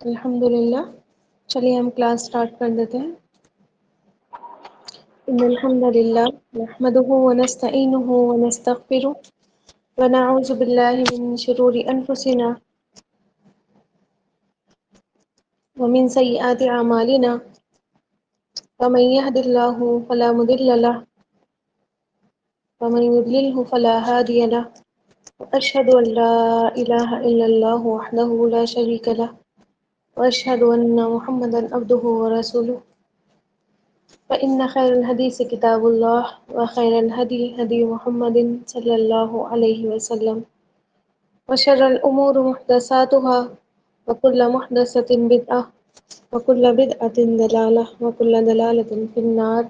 الحمد للہ. چلیے ہم کلاس اسٹارٹ کر دیتے ہیں. ان الحمد للہ نحمده ونستعینه ونستغفره ونعوذ باللہ من شرور انفسنا ومن سیئات اعمالنا ومن يهد الله فلا مضل له ومن يضلله فلا هادي له واشهد ان لا اله الا الله وحده لا شريك له واشهد ان محمدا عبده ورسوله. فإن خير الحديث كتاب الله وخير الهدي هدي محمد صلى الله عليه وسلم وشر الأمور محدثاتها وكل محدثة بدعة وكل بدعة ضلالة وكل ضلالة في النار.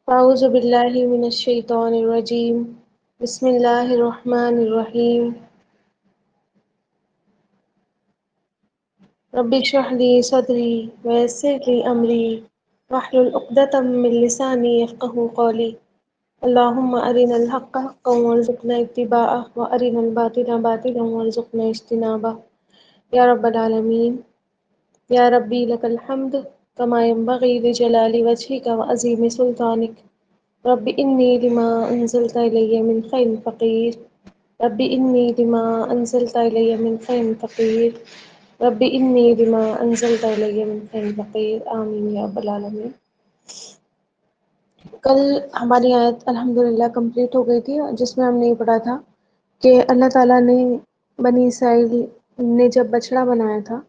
أعوذ بالله من الشيطان الرجيم. بسم الله الرحمن الرحيم. رب اشرح لي صدري ويسر لي أمري واحلل عقدة من لساني يفقهوا قولي. اللهم أرنا الحق حقا وارزقنا اتباعه وأرنا الباطل باطلا وارزقنا اجتنابه يا رب العالمين. يا ربي لك الحمد كما ينبغي لجلال وجهك وعظيم سلطانك. رب إني لما أنزلت إلي من خير فقير. رب إني لما أنزلت إلي من خير فقير. رب إني لما أنزلت إلي من خير فقير. آمین یا رب العالمین. کل ہماری آیت الحمدللہ کمپلیٹ ہو گئی تھی جس میں ہم نے یہ پڑھا تھا کہ اللہ تعالیٰ نے بنی اسرائیل نے جب بچڑا بنایا تھا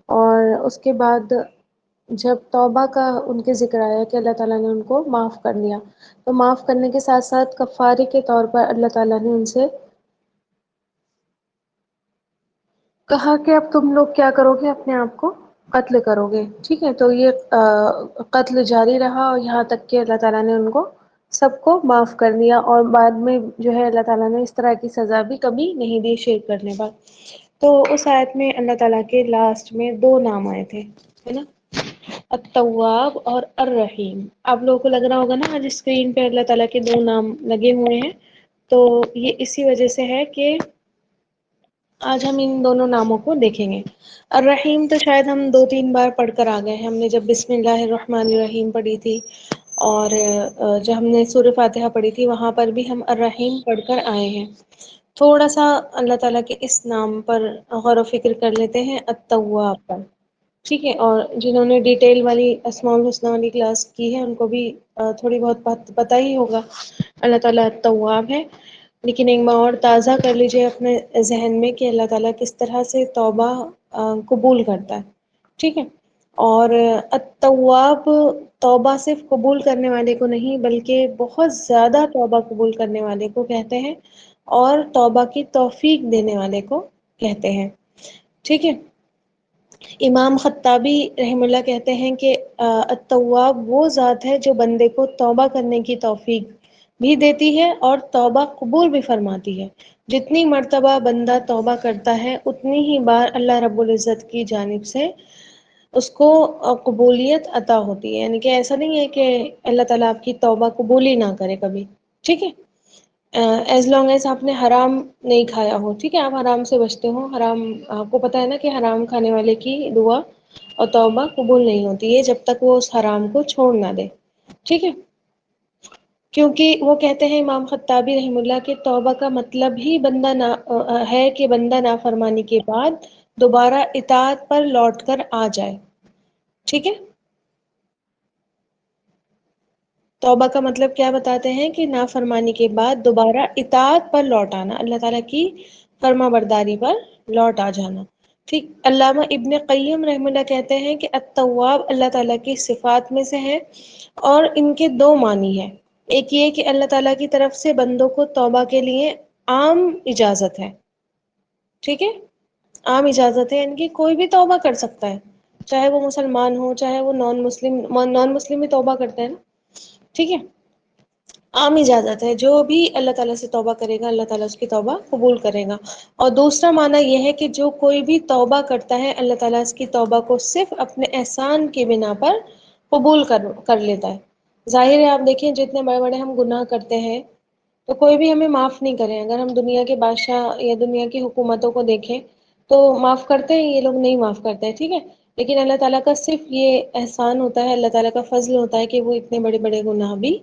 اور اس کے بعد جب توبہ کا ان کے ذکر آیا کہ اللہ تعالیٰ نے ان کو معاف کر دیا، تو معاف کرنے کے ساتھ ساتھ کفارے کے طور پر اللہ تعالیٰ نے ان سے کہا کہ اب تم لوگ کیا کرو گے، اپنے آپ کو قتل کرو گے. ٹھیک ہے، تو یہ قتل جاری رہا اور یہاں تک کہ اللہ تعالیٰ نے ان کو سب کو معاف کر دیا، اور بعد میں جو ہے اللہ تعالیٰ نے اس طرح کی سزا بھی کبھی نہیں دی شرک کرنے پر. تو اس آیت میں اللہ تعالیٰ کے لاسٹ میں دو نام آئے تھے، ہے نا، التواب اور الرحیم. آپ لوگوں کو لگ رہا ہوگا نا آج اسکرین پہ اللہ تعالیٰ کے دو نام لگے ہوئے ہیں، تو یہ اسی وجہ سے ہے کہ آج ہم ان دونوں ناموں کو دیکھیں گے. الرحیم تو شاید ہم دو تین بار پڑھ کر آ گئے ہیں. ہم نے جب بسم اللہ الرحمن الرحیم پڑھی تھی اور جب ہم نے سورہ فاتحہ پڑھی تھی وہاں پر بھی ہم الرحیم پڑھ کر آئے ہیں. تھوڑا سا اللہ تعالیٰ کے اس نام پر غور و فکر کر لیتے ہیں، التواب پر. ٹھیک ہے، اور جنہوں نے ڈیٹیل والی اسماء الحسنی والی کلاس کی ہے ان کو بھی تھوڑی بہت بات پتہ ہی ہوگا. اللہ تعالیٰ التواب ہے، لیکن ایک بار اور تازہ کر لیجئے اپنے ذہن میں کہ اللہ تعالیٰ کس طرح سے توبہ قبول کرتا ہے. ٹھیک ہے، اور التواب توبہ صرف قبول کرنے والے کو نہیں بلکہ بہت زیادہ توبہ قبول کرنے والے کو کہتے ہیں، اور توبہ کی توفیق دینے والے کو کہتے ہیں. ٹھیک ہے، امام خطابی رحم اللہ کہتے ہیں کہ التواب وہ ذات ہے جو بندے کو توبہ کرنے کی توفیق بھی دیتی ہے اور توبہ قبول بھی فرماتی ہے. جتنی مرتبہ بندہ توبہ کرتا ہے اتنی ہی بار اللہ رب العزت کی جانب سے اس کو قبولیت عطا ہوتی ہے. یعنی کہ ایسا نہیں ہے کہ اللہ تعالیٰ آپ کی توبہ قبول ہی نہ کرے کبھی. ٹھیک ہے، ایز لانگ ایز آپ نے حرام نہیں کھایا ہو. ٹھیک ہے، آپ حرام سے بچتے ہو. حرام آپ کو پتہ ہے نا کہ حرام کھانے والے کی دعا اور توبہ قبول نہیں ہوتی ہے جب تک وہ اس حرام کو چھوڑ نہ دے. ٹھیک ہے، کیونکہ وہ کہتے ہیں امام خطابی رحم اللہ کہ توبہ کا مطلب ہی ہے کہ بندہ نافرمانی کے بعد دوبارہ اطاعت پر لوٹ کر آ جائے. ٹھیک ہے، توبہ کا مطلب کیا بتاتے ہیں کہ نافرمانی کے بعد دوبارہ اطاعت پر لوٹ آنا، اللہ تعالیٰ کی فرما برداری پر لوٹ آ جانا. ٹھیک، علامہ ابن قیم رحمہ اللہ کہتے ہیں کہ التواب اللہ تعالیٰ کی صفات میں سے ہے اور ان کے دو معنی ہیں. ایک یہ کہ اللہ تعالیٰ کی طرف سے بندوں کو توبہ کے لیے عام اجازت ہے. ٹھیک ہے، عام اجازت ہے، یعنی کہ کوئی بھی توبہ کر سکتا ہے، چاہے وہ مسلمان ہو چاہے وہ نان مسلم بھی توبہ کرتے ہیں نا. ٹھیک ہے، عام اجازت ہے، جو بھی اللہ تعالیٰ سے توبہ کرے گا اللہ تعالیٰ اس کی توبہ قبول کرے گا. اور دوسرا معنی یہ ہے کہ جو کوئی بھی توبہ کرتا ہے اللہ تعالیٰ اس کی توبہ کو صرف اپنے احسان کی بنا پر قبول کر لیتا ہے. ظاہر ہے، آپ دیکھیں جتنے بڑے بڑے ہم گناہ کرتے ہیں تو کوئی بھی ہمیں معاف نہیں کرے. اگر ہم دنیا کے بادشاہ یا دنیا کی حکومتوں کو دیکھیں تو معاف کرتے ہیں، یہ لوگ نہیں معاف کرتے ہیں، ٹھیک ہے. لیکن اللہ تعالیٰ کا صرف یہ احسان ہوتا ہے، اللہ تعالیٰ کا فضل ہوتا ہے کہ وہ اتنے بڑے بڑے گناہ بھی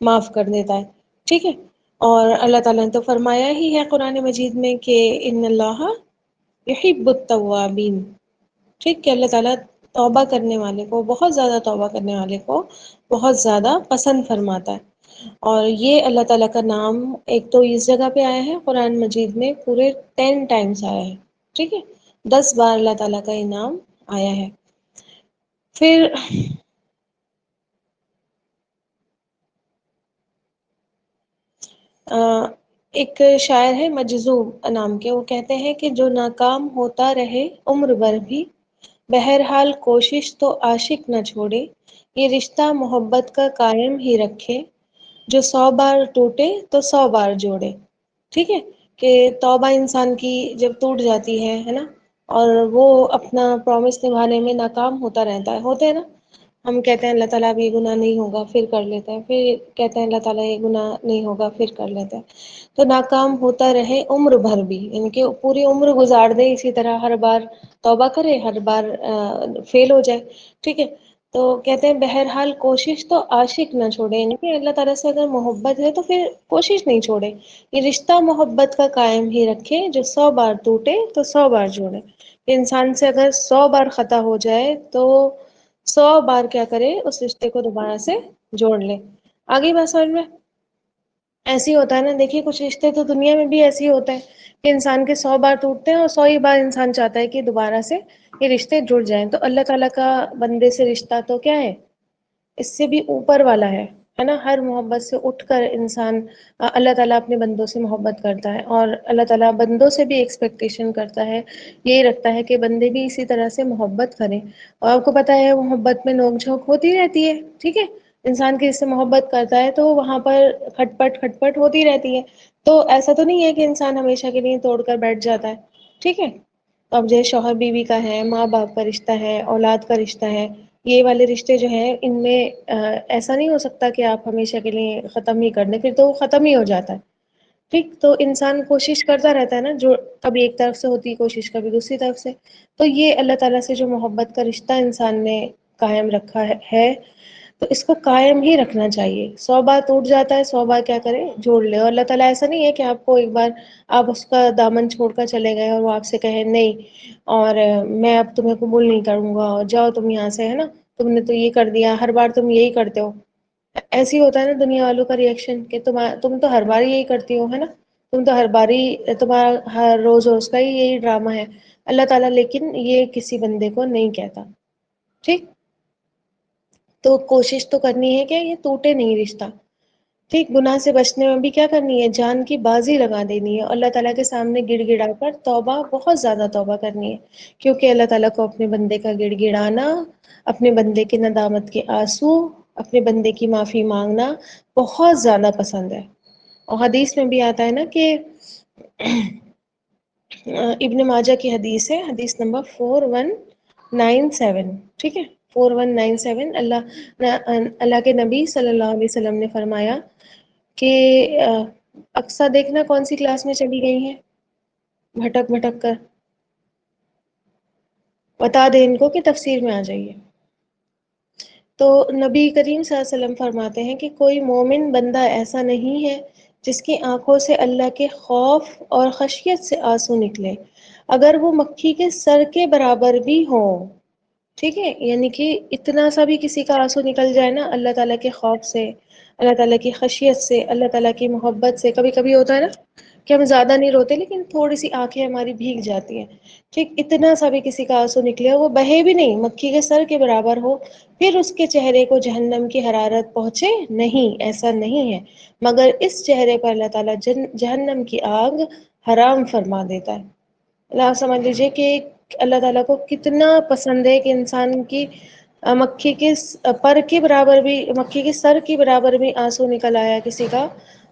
معاف کر دیتا ہے، ٹھیک ہے. اور اللہ تعالیٰ نے تو فرمایا ہی ہے قرآن مجید میں کہ ان اللہ یحب التوابین، ٹھیک، کہ اللہ تعالیٰ توبہ کرنے والے کو، بہت زیادہ توبہ کرنے والے کو بہت زیادہ پسند فرماتا ہے. اور یہ اللہ تعالیٰ کا نام ایک تو اس جگہ پہ آیا ہے قرآن مجید میں، پورے 10 ٹائمز آیا ہے، ٹھیک ہے، 10 بار اللہ تعالیٰ کا یہ نام آیا ہے. پھر ایک شاعر ہے مجذوب نام کے، وہ کہتے ہیں کہ جو ناکام ہوتا رہے عمر بھر بھی، بہرحال کوشش تو عاشق نہ چھوڑے، یہ رشتہ محبت کا قائم ہی رکھے، جو 100 بار ٹوٹے تو 100 بار جوڑے. ٹھیک ہے، کہ توبہ انسان کی جب ٹوٹ جاتی ہے نا، اور وہ اپنا پرومس نبھانے میں ناکام ہوتا رہتا ہے، ہوتے ہیں نا، ہم کہتے ہیں اللہ تعالیٰ اب یہ گناہ نہیں ہوگا، پھر کر لیتے ہیں، پھر کہتے ہیں اللہ تعالیٰ یہ گناہ نہیں ہوگا، پھر کر لیتے ہیں. تو ناکام ہوتا رہے عمر بھر بھی، ان کے پوری عمر گزار دے اسی طرح، ہر بار توبہ کرے، ہر بار فیل ہو جائے، ٹھیک ہے. تو کہتے ہیں بہرحال کوشش تو عاشق نہ چھوڑے، یعنی کہ اللہ تعالیٰ سے اگر محبت ہے تو پھر کوشش نہیں چھوڑے، یہ رشتہ محبت کا قائم ہی رکھے، جو 100 بار ٹوٹے تو 100 بار جوڑے. انسان سے اگر 100 بار خطا ہو جائے تو 100 بار کیا کرے، اس رشتے کو دوبارہ سے جوڑ لے. آگے بات سمجھ میں؟ ایسے ہی ہوتا ہے نا، دیکھیے کچھ رشتے تو دنیا میں بھی ایسے ہی ہوتے ہیں کہ انسان کے 100 بار ٹوٹتے ہیں اور 100 ہی بار انسان چاہتا ہے کہ دوبارہ سے یہ رشتے جڑ جائیں. تو اللہ تعالیٰ کا بندے سے رشتہ تو کیا ہے، اس سے بھی اوپر والا ہے نا. ہر محبت سے اٹھ کر انسان، اللہ تعالیٰ اپنے بندوں سے محبت کرتا ہے، اور اللہ تعالیٰ بندوں سے بھی ایکسپیکٹیشن کرتا ہے، یہی رکھتا ہے کہ بندے بھی اسی طرح سے محبت کریں. اور آپ کو پتہ ہے محبت میں نوک جھونک ہوتی رہتی ہے، ٹھیک ہے، انسان کی جس سے محبت کرتا ہے تو وہاں پر کھٹ پٹ ہوتی رہتی ہے. تو ایسا تو نہیں ہے کہ انسان ہمیشہ کے لیے توڑ کر بیٹھ جاتا ہے، ٹھیک ہے. اب جیسے شوہر بیوی کا ہے، ماں باپ کا رشتہ ہے، اولاد کا رشتہ ہے، یہ والے رشتے جو ہیں ان میں ایسا نہیں ہو سکتا کہ آپ ہمیشہ کے لیے ختم ہی کر دیں، پھر تو وہ ختم ہی ہو جاتا ہے، ٹھیک. تو انسان کوشش کرتا رہتا ہے نا، جو کبھی ایک طرف سے ہوتی ہے کوشش، کبھی دوسری طرف سے. تو یہ اللہ تعالیٰ سے جو محبت کا رشتہ انسان نے قائم رکھا ہے تو اس کو قائم ہی رکھنا چاہیے. 100 بار ٹوٹ جاتا ہے، 100 بار کیا کرے، جوڑ لے. اور اللہ تعالیٰ ایسا نہیں ہے کہ آپ کو ایک بار آپ اس کا دامن چھوڑ کر چلے گئے اور وہ آپ سے کہے نہیں، اور میں اب تمہیں قبول نہیں کروں گا، اور جاؤ تم یہاں سے، ہے نا، تم نے تو یہ کر دیا، ہر بار تم یہی کرتے ہو. ایسے ہی ہوتا ہے نا دنیا والوں کا ریئیکشن کہ تم تو ہر بار یہی کرتی ہو، ہے نا، تم تو ہر بار ہی، تمہارا ہر روز روز کا ہی یہی ڈرامہ ہے. اللہ تعالیٰ لیکن یہ کسی بندے کو نہیں کہتا، ٹھیک. تو کوشش تو کرنی ہے کہ یہ ٹوٹے نہیں رشتہ، ٹھیک. گناہ سے بچنے میں بھی کیا کرنی ہے، جان کی بازی لگا دینی ہے، اللہ تعالیٰ کے سامنے گڑ گڑا کر توبہ، بہت زیادہ توبہ کرنی ہے. کیونکہ اللہ تعالیٰ کو اپنے بندے کا گڑ گڑانا، اپنے بندے کے ندامت کے آنسو، اپنے بندے کی معافی مانگنا بہت زیادہ پسند ہے. اور حدیث میں بھی آتا ہے نا کہ ابن ماجہ کی حدیث ہے، حدیث نمبر 4197، ٹھیک ہے، 4197. اللہ کے نبی صلی اللہ علیہ وسلم نے فرمایا کہ اقصیٰ دیکھنا کون سی کلاس میں چلی گئی ہیں بھٹک بھٹک کر، بتا دیں ان کو کہ تفسیر میں آ جائیے. تو نبی کریم صلی اللہ علیہ وسلم فرماتے ہیں کہ کوئی مومن بندہ ایسا نہیں ہے جس کی آنکھوں سے اللہ کے خوف اور خشیت سے آنسو نکلے، اگر وہ مکھی کے سر کے برابر بھی ہوں، ٹھیک ہے. یعنی کہ اتنا سا بھی کسی کا آنسو نکل جائے نا اللہ تعالیٰ کے خوف سے، اللہ تعالیٰ کی خشیت سے، اللہ تعالیٰ کی محبت سے. کبھی کبھی ہوتا ہے نا کہ ہم زیادہ نہیں روتے لیکن تھوڑی سی آنکھیں ہماری بھیگ جاتی ہیں، ٹھیک. اتنا سا بھی کسی کا آنسو نکلے، وہ بہے بھی نہیں، مکھی کے سر کے برابر ہو، پھر اس کے چہرے کو جہنم کی حرارت پہنچے نہیں، ایسا نہیں ہے، مگر اس چہرے پر اللہ تعالیٰ جہنم کی آگ حرام فرما دیتا ہے. اللہ سمجھ لیجئے کہ اللہ تعالیٰ کو کتنا پسند ہے کہ انسان کی مکھی کے پر کے برابر بھی، مکھی کے سر کے برابر بھی آنسو نکل آیا کسی کا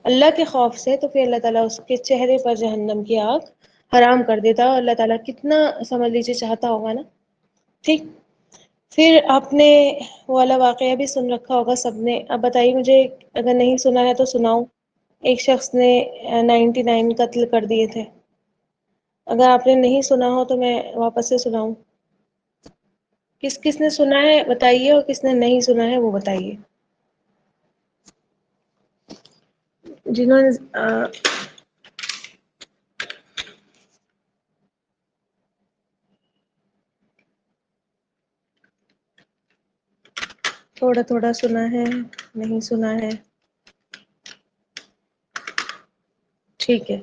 اللہ کے خوف سے، تو پھر اللہ تعالیٰ اس کے چہرے پر جہنم کی آگ حرام کر دیتا. اور اللہ تعالیٰ کتنا سمجھ لیجیے چاہتا ہوگا نا، ٹھیک. پھر آپ نے وہ والا واقعہ بھی سن رکھا ہوگا سب نے، اب بتائیے مجھے، اگر نہیں سنا ہے تو سناؤ. ایک شخص نے 99 قتل کر دیے تھے، اگر آپ نے نہیں سنا ہو تو میں واپس سے سناؤں؟ کس کس نے سنا ہے بتائیے، اور کس نے نہیں سنا ہے وہ بتائیے. جنہوں نے تھوڑا تھوڑا سنا ہے، نہیں سنا ہے. ٹھیک ہے،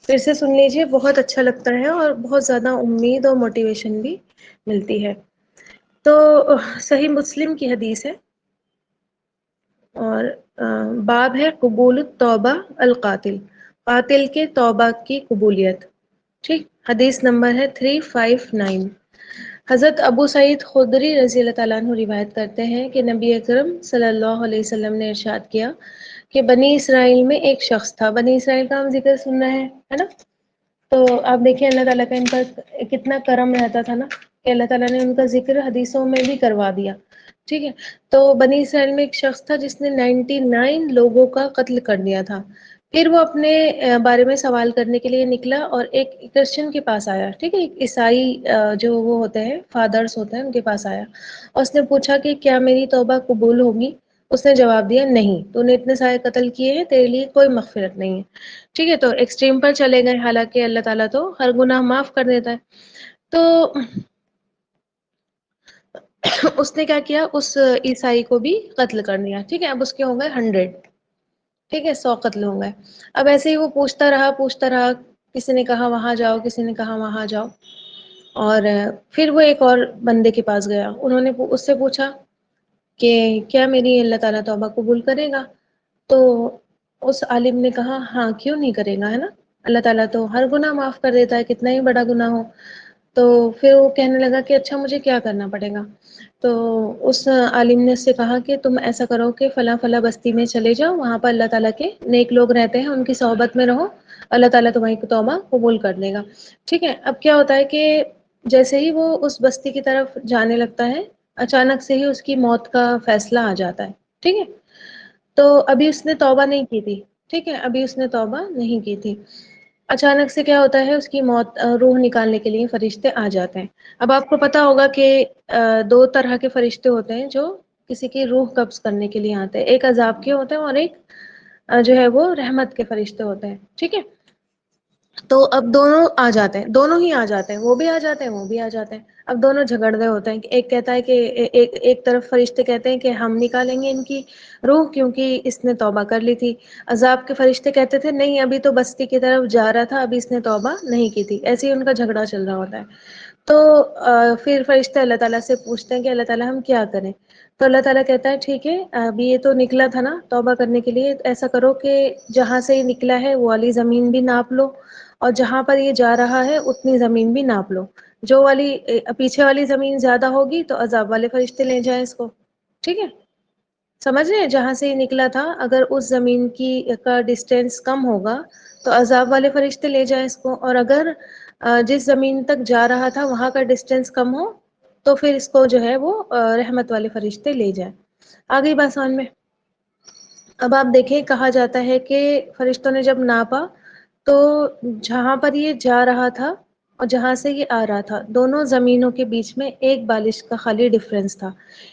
پھر سے سن لیجیے، بہت اچھا لگتا ہے اور بہت زیادہ امید اور موٹیویشن بھی ملتی ہے. تو صحیح مسلم کی حدیث ہے، اور باب ہے قبول التوبہ القاتل، قاتل کے توبہ کی قبولیت. ٹھیک، حدیث نمبر ہے 359. حضرت ابو سعید خدری رضی اللہ تعالیٰ عنہ روایت کرتے ہیں کہ نبی اکرم صلی اللہ علیہ وسلم نے ارشاد کیا کہ بنی اسرائیل میں ایک شخص تھا. بنی اسرائیل کا ہم ذکر سن رہے ہیں، ہے نا؟ تو آپ دیکھیں اللہ تعالیٰ کا ان پر کتنا کرم رہتا تھا نا، کہ اللہ تعالیٰ نے ان کا ذکر حدیثوں میں بھی کروا دیا. ٹھیک ہے، تو بنی اسرائیل میں ایک شخص تھا جس نے 99 لوگوں کا قتل کر دیا تھا. پھر وہ اپنے بارے میں سوال کرنے کے لیے نکلا اور ایک کرسچن کے پاس آیا. ٹھیک ہے، ایک عیسائی جو وہ ہوتے ہیں، فادرس ہوتے ہیں، ان کے پاس آیا اور اس نے پوچھا کہ کیا میری توبہ قبول ہوگی؟ اس نے جواب دیا نہیں، تو نے اتنے سارے قتل کیے ہیں، تیرے لیے کوئی مغفرت نہیں ہے. ٹھیک ہے، تو ایکسٹریم پر چلے گئے، حالانکہ اللہ تعالیٰ تو ہر گناہ معاف کر دیتا ہے. تو اس نے کیا کیا، اس عیسائی کو بھی قتل کر دیا. ٹھیک ہے، اب اس کے ہو گئے 100. ٹھیک ہے، 100 قتل ہو گئے. اب ایسے ہی وہ پوچھتا رہا، کسی نے کہا وہاں جاؤ، کسی نے کہا وہاں جاؤ. اور پھر وہ ایک اور بندے کے پاس گیا، انہوں نے اس سے پوچھا کہ کیا میری اللہ تعالیٰ توبہ قبول کرے گا؟ تو اس عالم نے کہا ہاں کیوں نہیں کرے گا، ہے نا؟ اللہ تعالیٰ تو ہر گناہ معاف کر دیتا ہے، کتنا ہی بڑا گناہ ہو. تو پھر وہ کہنے لگا کہ اچھا مجھے کیا کرنا پڑے گا؟ تو اس عالم نے اس سے کہا کہ تم ایسا کرو کہ فلاں فلاں بستی میں چلے جاؤ، وہاں پر اللہ تعالیٰ کے نیک لوگ رہتے ہیں، ان کی صحبت میں رہو، اللہ تعالیٰ تمہاری توبہ قبول کر لے گا. ٹھیک ہے، اب کیا ہوتا ہے کہ جیسے ہی وہ اس بستی کی طرف جانے لگتا ہے، اچانک سے ہی اس کی موت کا فیصلہ آ جاتا ہے. ٹھیک ہے، تو ابھی اس نے توبہ نہیں کی تھی. ٹھیک ہے، ابھی اس نے توبہ نہیں کی تھی. اچانک سے کیا ہوتا ہے، اس کی موت، روح نکالنے کے لیے فرشتے آ جاتے ہیں. اب آپ کو پتا ہوگا کہ دو طرح کے فرشتے ہوتے ہیں جو کسی کی روح قبض کرنے کے لیے آتے ہیں، ایک عذاب کے ہوتے ہیں اور ایک جو ہے وہ رحمت کے فرشتے ہوتے ہیں. ٹھیک ہے، تو اب دونوں آ جاتے ہیں، دونوں ہی آ جاتے ہیں، وہ بھی آ جاتے ہیں، وہ بھی آ جاتے ہیں. اب دونوں جھگڑ رہے ہوتے ہیں، ایک کہتا ہے کہ ایک طرف فرشتے کہتے ہیں کہ ہم نکالیں گے ان کی روح کیونکہ اس نے توبہ کر لی تھی. عذاب کے فرشتے کہتے تھے نہیں، ابھی تو بستی کی طرف جا رہا تھا، ابھی اس نے توبہ نہیں کی تھی. ایسے ہی ان کا جھگڑا چل رہا ہوتا ہے. تو پھر فرشتے اللہ تعالیٰ سے پوچھتے ہیں کہ اللہ تعالیٰ ہم کیا کریں؟ تو اللہ تعالیٰ کہتا ہے ٹھیک ہے، ابھی یہ تو نکلا تھا نا توبہ کرنے کے لیے، ایسا کرو کہ جہاں سے یہ نکلا ہے وہ والی زمین بھی ناپ لو، اور جہاں پر یہ جا رہا ہے اتنی زمین بھی ناپ لو. جو والی پیچھے والی زمین زیادہ ہوگی تو عذاب والے فرشتے لے جائیں اس کو. ٹھیک ہے، سمجھ رہے ہیں؟ جہاں سے یہ نکلا تھا اگر اس زمین کی کا ڈسٹینس کم ہوگا تو عذاب والے فرشتے لے جائیں اس کو، اور اگر جس زمین تک جا رہا تھا وہاں کا ڈسٹینس کم ہو تو پھر اس کو جو ہے وہ رحمت والے فرشتے لے جائیں. آگئی بات سمجھ میں؟ اب آپ دیکھیں، کہا جاتا ہے کہ فرشتوں نے جب ناپا تو جہاں پر یہ جا رہا تھا اور جہاں سے یہ آ رہا تھا، دونوں زمینوں کے بیچ میں ایک بالش کا خالی ڈفرینس تھا.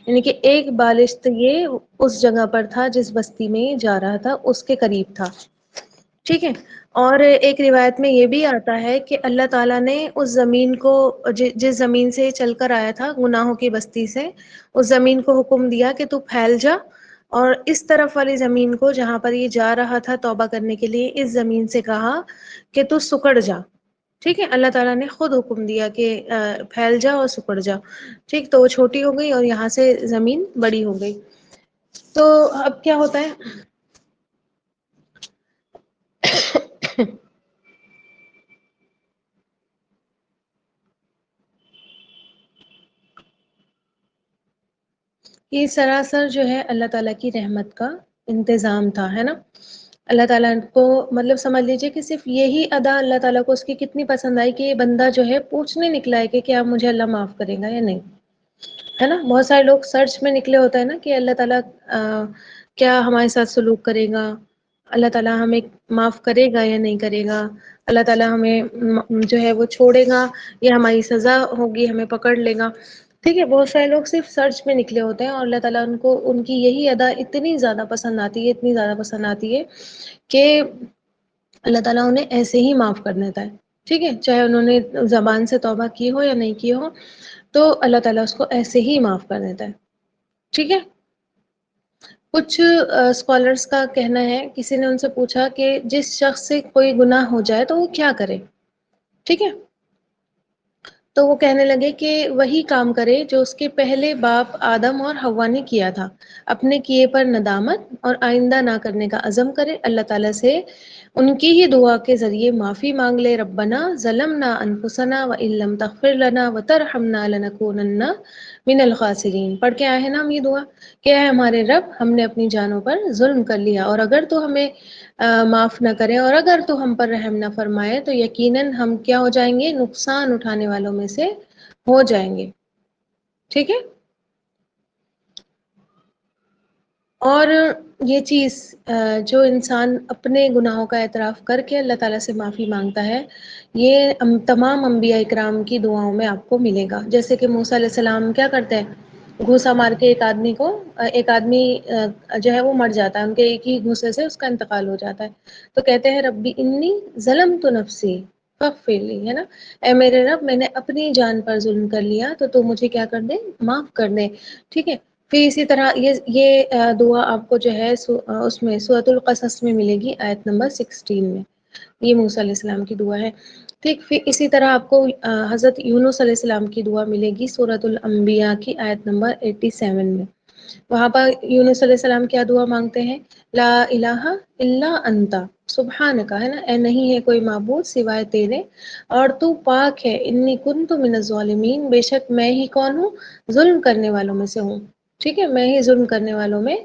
یعنی کہ ایک بالشت یہ اس جگہ پر تھا جس بستی میں یہ جا رہا تھا، اس کے قریب تھا. ٹھیک ہے، اور ایک روایت میں یہ بھی آتا ہے کہ اللہ تعالیٰ نے اس زمین کو، جس زمین سے چل کر آیا تھا گناہوں کی بستی سے، اس زمین کو حکم دیا کہ تو پھیل جا، اور اس طرف والی زمین کو جہاں پر یہ جا رہا تھا توبہ کرنے کے لیے، اس زمین سے کہا کہ تو سکڑ جا. ٹھیک ہے، اللہ تعالیٰ نے خود حکم دیا کہ پھیل جا اور سکڑ جا. ٹھیک، تو وہ چھوٹی ہو گئی اور یہاں سے زمین بڑی ہو گئی. تو اب کیا ہوتا ہے یہ سراسر جو ہے اللہ تعالیٰ کی رحمت کا انتظام تھا، ہے نا؟ اللہ تعالیٰ کو مطلب سمجھ لیجیے کہ صرف یہی ادا اللہ تعالیٰ کو اس کی کتنی پسند آئی کہ یہ بندہ جو ہے پوچھنے نکلا ہے کہ کیا مجھے اللہ معاف کرے گا یا نہیں. ہے نا؟ بہت سارے لوگ سرچ میں نکلے ہوتے ہیں نا کہ اللہ تعالیٰ کیا ہمارے ساتھ سلوک کرے گا، اللہ تعالیٰ ہمیں معاف کرے گا یا نہیں کرے گا، اللہ تعالیٰ ہمیں جو ہے وہ چھوڑے گا یا ہماری سزا ہوگی، ہمیں پکڑ لے گا. ٹھیک ہے، بہت سارے لوگ صرف سرچ میں نکلے ہوتے ہیں اور اللہ تعالیٰ ان کو ان کی یہی ادا اتنی زیادہ پسند آتی ہے، اتنی زیادہ پسند آتی ہے کہ اللہ تعالیٰ انہیں ایسے ہی معاف کر دیتا ہے. ٹھیک ہے، چاہے انہوں نے زبان سے توبہ کی ہو یا نہیں کی ہو، تو اللہ تعالیٰ اس کو ایسے ہی معاف کر دیتا ہے. ٹھیک ہے. کچھ اسکالرس کا کہنا ہے، کسی نے ان سے پوچھا کہ جس شخص سے کوئی گناہ ہو جائے تو وہ کیا کرے. ٹھیک ہے، تو وہ کہنے لگے کہ وہی کام کرے جو اس کے پہلے باپ آدم اور حوا نے کیا تھا، اپنے کیے پر ندامت اور آئندہ نہ کرنے کا عزم کرے، اللہ تعالیٰ سے ان کی ہی دعا کے ذریعے معافی مانگ لے. ربنا ظلمنا انفسنا وان لم تغفر لنا وترحمنا لنکونن من الخاسرین. پڑھ کے آئے ہیں نا ہم یہ دعا کہ اے ہمارے رب، ہم نے اپنی جانوں پر ظلم کر لیا، اور اگر تو ہمیں معاف نہ کرے اور اگر تو ہم پر رحم نہ فرمائے تو یقیناً ہم کیا ہو جائیں گے؟ نقصان اٹھانے والوں میں سے ہو جائیں گے. ٹھیک ہے. اور یہ چیز جو انسان اپنے گناہوں کا اعتراف کر کے اللہ تعالیٰ سے معافی مانگتا ہے، یہ تمام انبیاء اکرام کی دعاؤں میں آپ کو ملے گا. جیسے کہ موسیٰ علیہ السلام کیا کرتے ہیں؟ گھوسا مار کے ایک آدمی جو ہے وہ مر جاتا ہے، ان کے ایک ہی گھوسے سے اس کا انتقال ہو جاتا ہے. تو کہتے ہیں ربی انی ظلمت نفسی فاغفر لی، ہے نا، اے میرے رب، میں نے اپنی جان پر ظلم کر لیا تو تو مجھے کیا کر دے؟ معاف کر دے. ٹھیک ہے. پھر اسی طرح یہ دعا آپ کو جو ہے اس میں سورۃ القصص میں ملے گی، آیت نمبر 16 میں. یہ موسیٰ علیہ السلام کی دعا ہے. ٹھیک. پھر اسی طرح آپ کو حضرت یونس علیہ السلام کی دعا ملے گی سورۃ الانبیاء کی آیت نمبر 87 میں. وہاں پر یونس علیہ السلام کیا دعا مانگتے ہیں؟ لا الہ الا انت سبحانک، ہے نا، اے نہیں ہے کوئی معبود سوائے تیرے اور تو پاک ہے، انی کنت من الظالمین، بے شک میں ہی کون ہوں؟ ظلم کرنے والوں میں سے ہوں. ٹھیک ہے، میں ہی ظلم کرنے والوں میں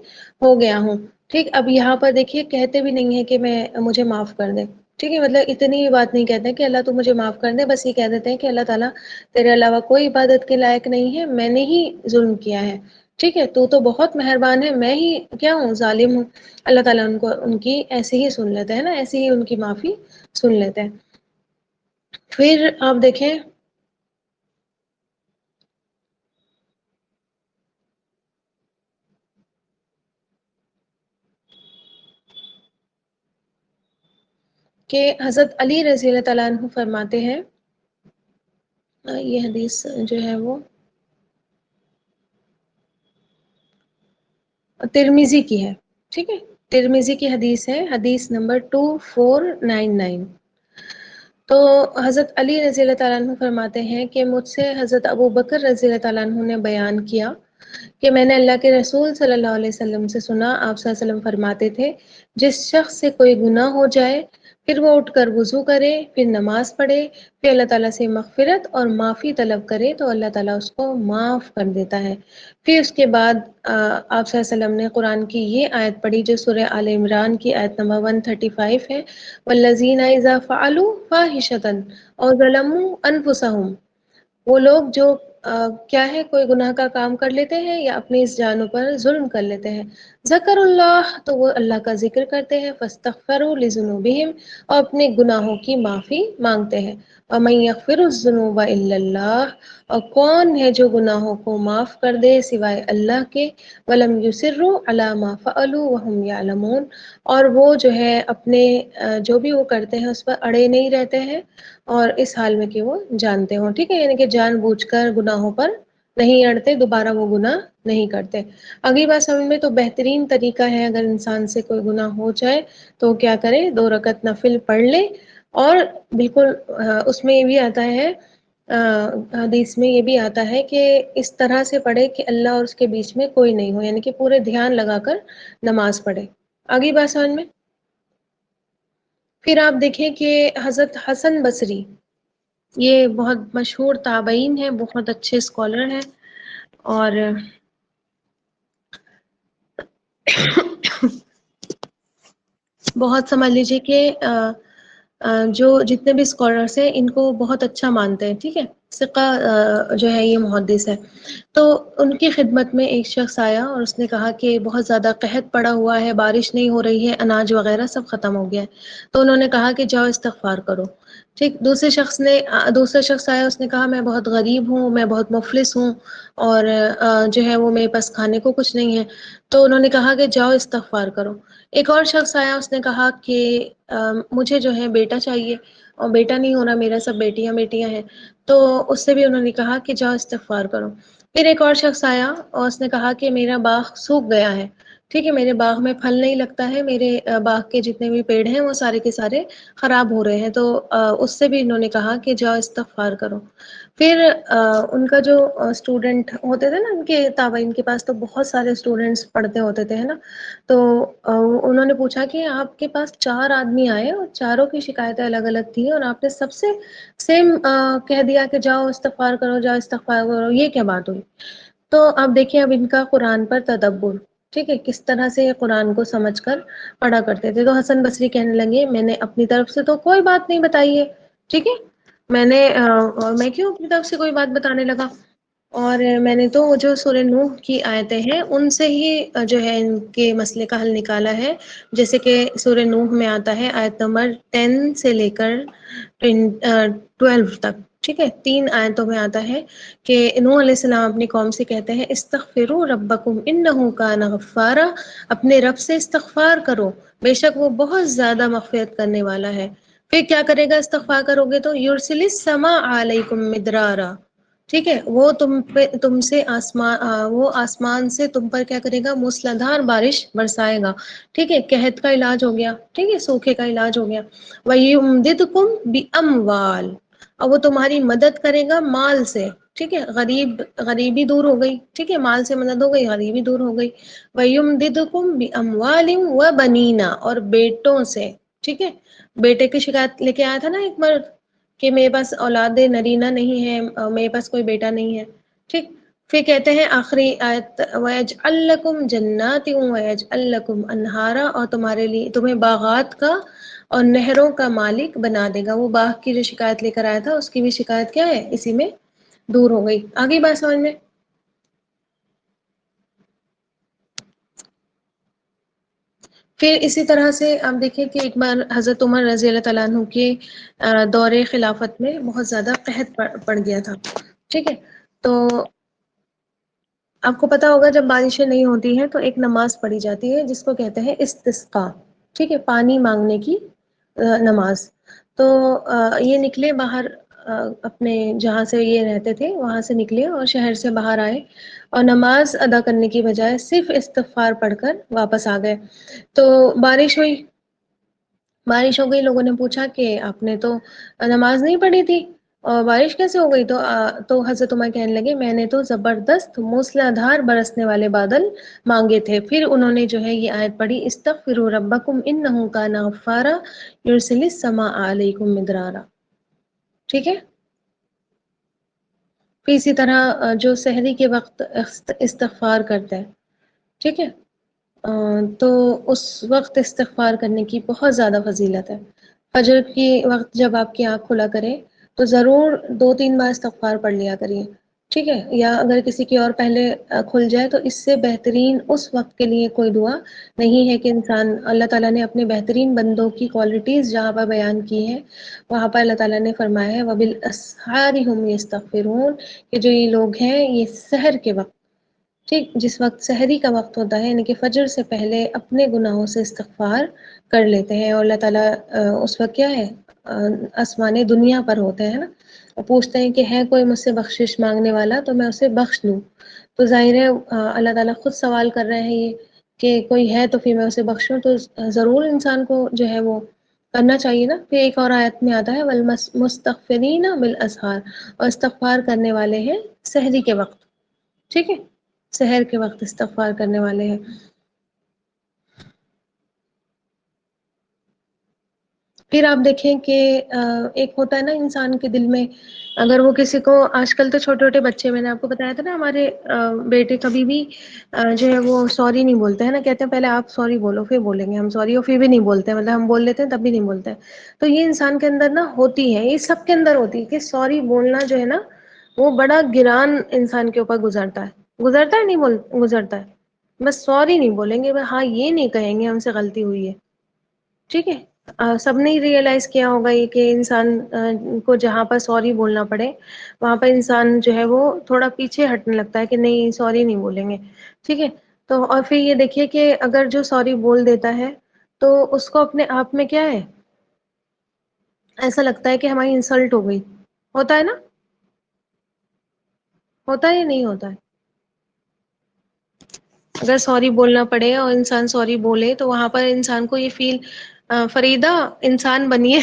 ہو گیا ہوں. ٹھیک. اب یہاں پر دیکھیے کہتے بھی نہیں ہے کہ مجھے معاف کر دے. ٹھیک ہے، مطلب اتنی بات نہیں کہتے کہ اللہ تو مجھے معاف کر دے، بس یہ کہہ دیتے ہیں کہ اللہ تعالیٰ تیرے علاوہ کوئی عبادت کے لائق نہیں ہے، میں نے ہی ظلم کیا ہے. ٹھیک ہے، تو بہت مہربان ہے، میں ہی کیا ہوں؟ ظالم ہوں. اللہ تعالیٰ ان کی ایسے ہی سن لیتے ہیں نا، ایسے ہی ان کی معافی سن لیتے ہیں. پھر آپ دیکھیں کہ حضرت علی رضی اللہ تعالیٰ عنہ فرماتے ہیں، یہ حدیث جو ہے وہ ترمذی کی ہے. ٹھیک ہے، ترمذی کی حدیث ہے، حدیث نمبر 2499. تو حضرت علی رضی اللہ تعالیٰ عنہ فرماتے ہیں کہ مجھ سے حضرت ابو بکر رضی اللہ تعالیٰ عنہ نے بیان کیا کہ میں نے اللہ کے رسول صلی اللہ علیہ وسلم سے سنا، آپ صلی اللہ علیہ وسلم فرماتے تھے جس شخص سے کوئی گناہ ہو جائے پھر وہ اٹھ کر وضو کرے، پھر نماز پڑھے، پھر اللہ تعالیٰ سے مغفرت اور معافی طلب کرے تو اللہ تعالیٰ اس کو معاف کر دیتا ہے. پھر اس کے بعد آپ صلی اللہ علیہ وسلم نے قرآن کی یہ آیت پڑھی جو سورہ آل عمران کی آیت نمبر 135 ہے، والذین اذا فعلوا فاحشۃ اور ظلموا انفسهم. وہ لوگ جو کیا ہے؟ کوئی گناہ کا کام کر لیتے ہیں یا اپنی اس جانوں پر ظلم کر لیتے ہیں، ذکر اللہ، تو وہ اللہ کا ذکر کرتے ہیں، فاستغفروا لذنوبہم، اور اپنے گناہوں کی معافی مانگتے ہیں. ومن یغفر الذنوب الا اللہ، اور کون ہے جو گناہوں کو معاف کر دے سوائے اللہ کے، ولم یصروا علی ما فعلوا وهم یعلمون، اور وہ جو ہے اپنے جو بھی وہ کرتے ہیں اس پر اڑے نہیں رہتے ہیں اور اس حال میں کہ وہ جانتے ہوں. ٹھیک ہے، یعنی کہ جان بوجھ کر گناہوں پر نہیں اڑتے، دوبارہ وہ گناہ نہیں کرتے. اگلی بات سمجھ میں، تو بہترین طریقہ ہے اگر انسان سے کوئی گناہ ہو جائے تو کیا کرے؟ 2 رکعت نفل پڑھ لے. اور بالکل اس میں یہ بھی آتا ہے، حدیث میں یہ بھی آتا ہے کہ اس طرح سے پڑھے کہ اللہ اور اس کے بیچ میں کوئی نہیں ہو، یعنی کہ پورے دھیان لگا کر نماز پڑھے. آگے بات سمجھ میں. پھر آپ دیکھیں کہ حضرت حسن بصری، یہ بہت مشہور تابعین ہیں، بہت اچھے اسکالر ہیں، اور بہت سمجھ لیجیے کہ جو جتنے بھی اسکالرس ہیں ان کو بہت اچھا مانتے ہیں. ٹھیک ہے، ثقہ جو ہے یہ محدث ہے. تو ان کی خدمت میں ایک شخص آیا اور اس نے کہا کہ بہت زیادہ قحط پڑا ہوا ہے، بارش نہیں ہو رہی ہے، اناج وغیرہ سب ختم ہو گیا ہے. تو انہوں نے کہا کہ جاؤ استغفار کرو. ٹھیک، دوسرا شخص آیا، اس نے کہا میں بہت غریب ہوں، میں بہت مفلس ہوں، اور جو ہے وہ میرے پاس کھانے کو کچھ نہیں ہے. تو انہوں نے کہا کہ جاؤ استغفار کرو. ایک اور شخص آیا، اس نے کہا کہ مجھے جو ہے بیٹا چاہیے، اور بیٹا نہیں ہو رہا میرا، سب بیٹیاں بیٹیاں ہیں. تو اس سے بھی انہوں نے کہا کہ جاؤ استغفار کرو. پھر ایک اور شخص آیا اور اس نے کہا کہ میرا باغ سوکھ گیا ہے، ٹھیک ہے، میرے باغ میں پھل نہیں لگتا ہے، میرے باغ کے جتنے بھی پیڑ ہیں وہ سارے کے سارے خراب ہو رہے ہیں. تو اس سے بھی انہوں نے کہا کہ جاؤ استغفار کرو. پھر ان کا جو اسٹوڈنٹ ہوتے تھے نا، ان کے تابعین کے پاس تو بہت سارے اسٹوڈنٹس پڑھتے ہوتے تھے، ہے نا. تو انہوں نے پوچھا کہ آپ کے پاس 4 آدمی آئے اور چاروں کی شکایتیں الگ الگ تھیں، اور آپ نے سب سے سیم کہہ دیا کہ جاؤ استغفار کرو، جاؤ استغفار کرو، یہ کیا بات ہوئی؟ تو اب دیکھیں، اب ان کا قرآن پر تدبر، ٹھیک ہے، کس طرح سے یہ قرآن کو سمجھ کر پڑھا کرتے تھے. تو حسن بصری کہنے لگے میں نے اپنی طرف سے تو کوئی بات نہیں بتائی ہے، ٹھیک ہے، میں کیوں اپنی طرف سے کوئی بات بتانے لگا، اور میں نے تو جو سورہ نوح کی آیتیں ہیں ان سے ہی جو ہے ان کے مسئلے کا حل نکالا ہے. جیسے کہ سورہ نوح میں آتا ہے آیت نمبر 10 سے لے کر 12 تک، ٹھیک ہے، 3 آیتوں میں آتا ہے کہ نوح علیہ السلام اپنی قوم سے کہتے ہیں استغفروا ربکم انہ کان غفارا، اپنے رب سے استغفار کرو، بے شک وہ بہت زیادہ مغفرت کرنے والا ہے. پھر کیا کرے گا استغفار کرو گے تو یرسل السماء علیکم مدرارا، ٹھیک ہے، وہ تم سے آسمان سے تم پر کیا کرے گا، موسلادھار بارش برسائے گا. ٹھیک ہے، قحط کا علاج ہو گیا، ٹھیک ہے، سوکھے کا علاج ہو گیا. وَيُمْدِدْكُمْ بِأَمْوَالٍ، اور وہ تمہاری مدد کرے گا مال سے، ٹھیک ہے، غریبی دور ہو گئی، ٹھیک ہے، مال سے مدد ہو گئی، غریبی دور ہو گئی. وَيُمْدِدْكُمْ بِأَمْوَالٍ وَبَنِينَ، اور بیٹوں سے، ٹھیک ہے. بیٹے کی شکایت لے کے آیا تھا نا ایک مرد کہ میرے پاس اولاد نرینہ نہیں ہے، میرے پاس کوئی بیٹا نہیں ہے، ٹھیک. پھر کہتے ہیں آخری آیت وَيَجْعَلْ لَكُمْ جَنَّاتٍ وَيَجْعَلْ لَكُمْ أَنْهَارًا، اور تمہارے لیے تمہیں باغات کا اور نہروں کا مالک بنا دے گا. وہ باغ کی جو شکایت لے کر آیا تھا اس کی بھی شکایت کیا ہے، اسی میں دور ہو گئی. آگے بات سمجھ میں؟ پھر اسی طرح سے آپ دیکھیں کہ ایک بار حضرت عمر رضی اللہ تعالیٰ عنہ کے دور خلافت میں بہت زیادہ قحط پڑ گیا تھا، ٹھیک ہے. تو آپ کو پتا ہوگا جب بارشیں نہیں ہوتی ہیں تو ایک نماز پڑھی جاتی ہے جس کو کہتے ہیں استسقاء، ٹھیک ہے، پانی مانگنے کی نماز. تو یہ نکلے باہر، اپنے جہاں سے یہ رہتے تھے وہاں سے نکلے اور شہر سے باہر آئے، اور نماز ادا کرنے کی بجائے صرف استغفار پڑھ کر واپس آ گئے. تو بارش ہو گئی، لوگوں نے پوچھا کہ آپ نے تو نماز نہیں پڑھی تھی اور بارش کیسے ہو گئی؟ تو حضرت عمر کہنے لگے میں نے تو زبردست موسلادھار برسنے والے بادل مانگے تھے. پھر انہوں نے جو ہے یہ آیت پڑھی استغفروا ربکم انہ کان غفارا یرسل السماء علیکم مدرارا، ٹھیک ہے. پھر اسی طرح جو سحری کے وقت استغفار کرتا ہے، ٹھیک ہے، تو اس وقت استغفار کرنے کی بہت زیادہ فضیلت ہے. فجر کی وقت جب آپ کی آنکھ کھلا کرے تو ضرور 2-3 بار استغفار پڑھ لیا کریے، ٹھیک ہے. یا اگر کسی کی اور پہلے کھل جائے تو اس سے بہترین اس وقت کے لیے کوئی دعا نہیں ہے کہ انسان، اللہ تعالیٰ نے اپنے بہترین بندوں کی کوالٹیز جہاں پر بیان کی ہیں وہاں پر اللہ تعالیٰ نے فرمایا ہے وَبِالْأَسْحَارِ هُمْ يَسْتَغْفِرُونَ، کہ جو یہ لوگ ہیں یہ سحر کے وقت، ٹھیک، جس وقت سحری کا وقت ہوتا ہے یعنی کہ فجر سے پہلے اپنے گناہوں سے استغفار کر لیتے ہیں. اور اللہ تعالیٰ اس وقت کیا ہے، آسمان دنیا پر ہوتے ہیں نا، اور پوچھتے ہیں کہ ہے کوئی مجھ سے بخشش مانگنے والا تو میں اسے بخش دوں. تو ظاہر ہے اللہ تعالیٰ خود سوال کر رہے ہیں یہ کہ کوئی ہے تو پھر میں اسے بخشوں. تو ضرور انسان کو جو ہے وہ کرنا چاہیے نا. پھر ایک اور آیت میں آتا ہے والمستغفرین بالاسحار، اور استغفار کرنے والے ہیں سحری کے وقت، ٹھیک ہے، سحر کے وقت استغفار کرنے والے ہیں. پھر آپ دیکھیں کہ ایک ہوتا ہے نا انسان کے دل میں، اگر وہ کسی کو، آج کل تو چھوٹے چھوٹے بچے، میں نے آپ کو بتایا تھا نا ہمارے بیٹے کبھی بھی جو ہے وہ سوری نہیں بولتے ہیں نا، کہتے ہیں پہلے آپ سوری بولو پھر بولیں گے ہم سوری، اور پھر بھی نہیں بولتے، مطلب ہم بول لیتے ہیں تب بھی نہیں بولتے. تو یہ انسان کے اندر نا ہوتی ہے، یہ سب کے اندر ہوتی ہے کہ سوری بولنا جو ہے نا وہ بڑا گران انسان کے اوپر گزرتا ہے نہیں گزرتا ہے، بس سوری نہیں بولیں گے، ہاں یہ نہیں کہیں گے ہم سے غلطی ہوئی ہے، ٹھیک ہے۔ سب نے ریئلائز کیا ہوگا یہ کہ انسان کو جہاں پر سوری بولنا پڑے وہاں پر انسان جو ہے وہ تھوڑا پیچھے ہٹنے لگتا ہے کہ نہیں سوری نہیں بولیں گے، ٹھیک ہے۔ تو اور پھر یہ دیکھیے کہ اگر جو سوری بول دیتا ہے تو اس کو اپنے آپ میں کیا ہے، ایسا لگتا ہے کہ ہماری انسلٹ ہو گئی، ہوتا ہے نا، ہوتا ہے یا نہیں ہوتا ہے؟ اگر سوری بولنا پڑے اور انسان سوری بولے تو وہاں پر انسان کو یہ فیل، فریدہ انسان بنیے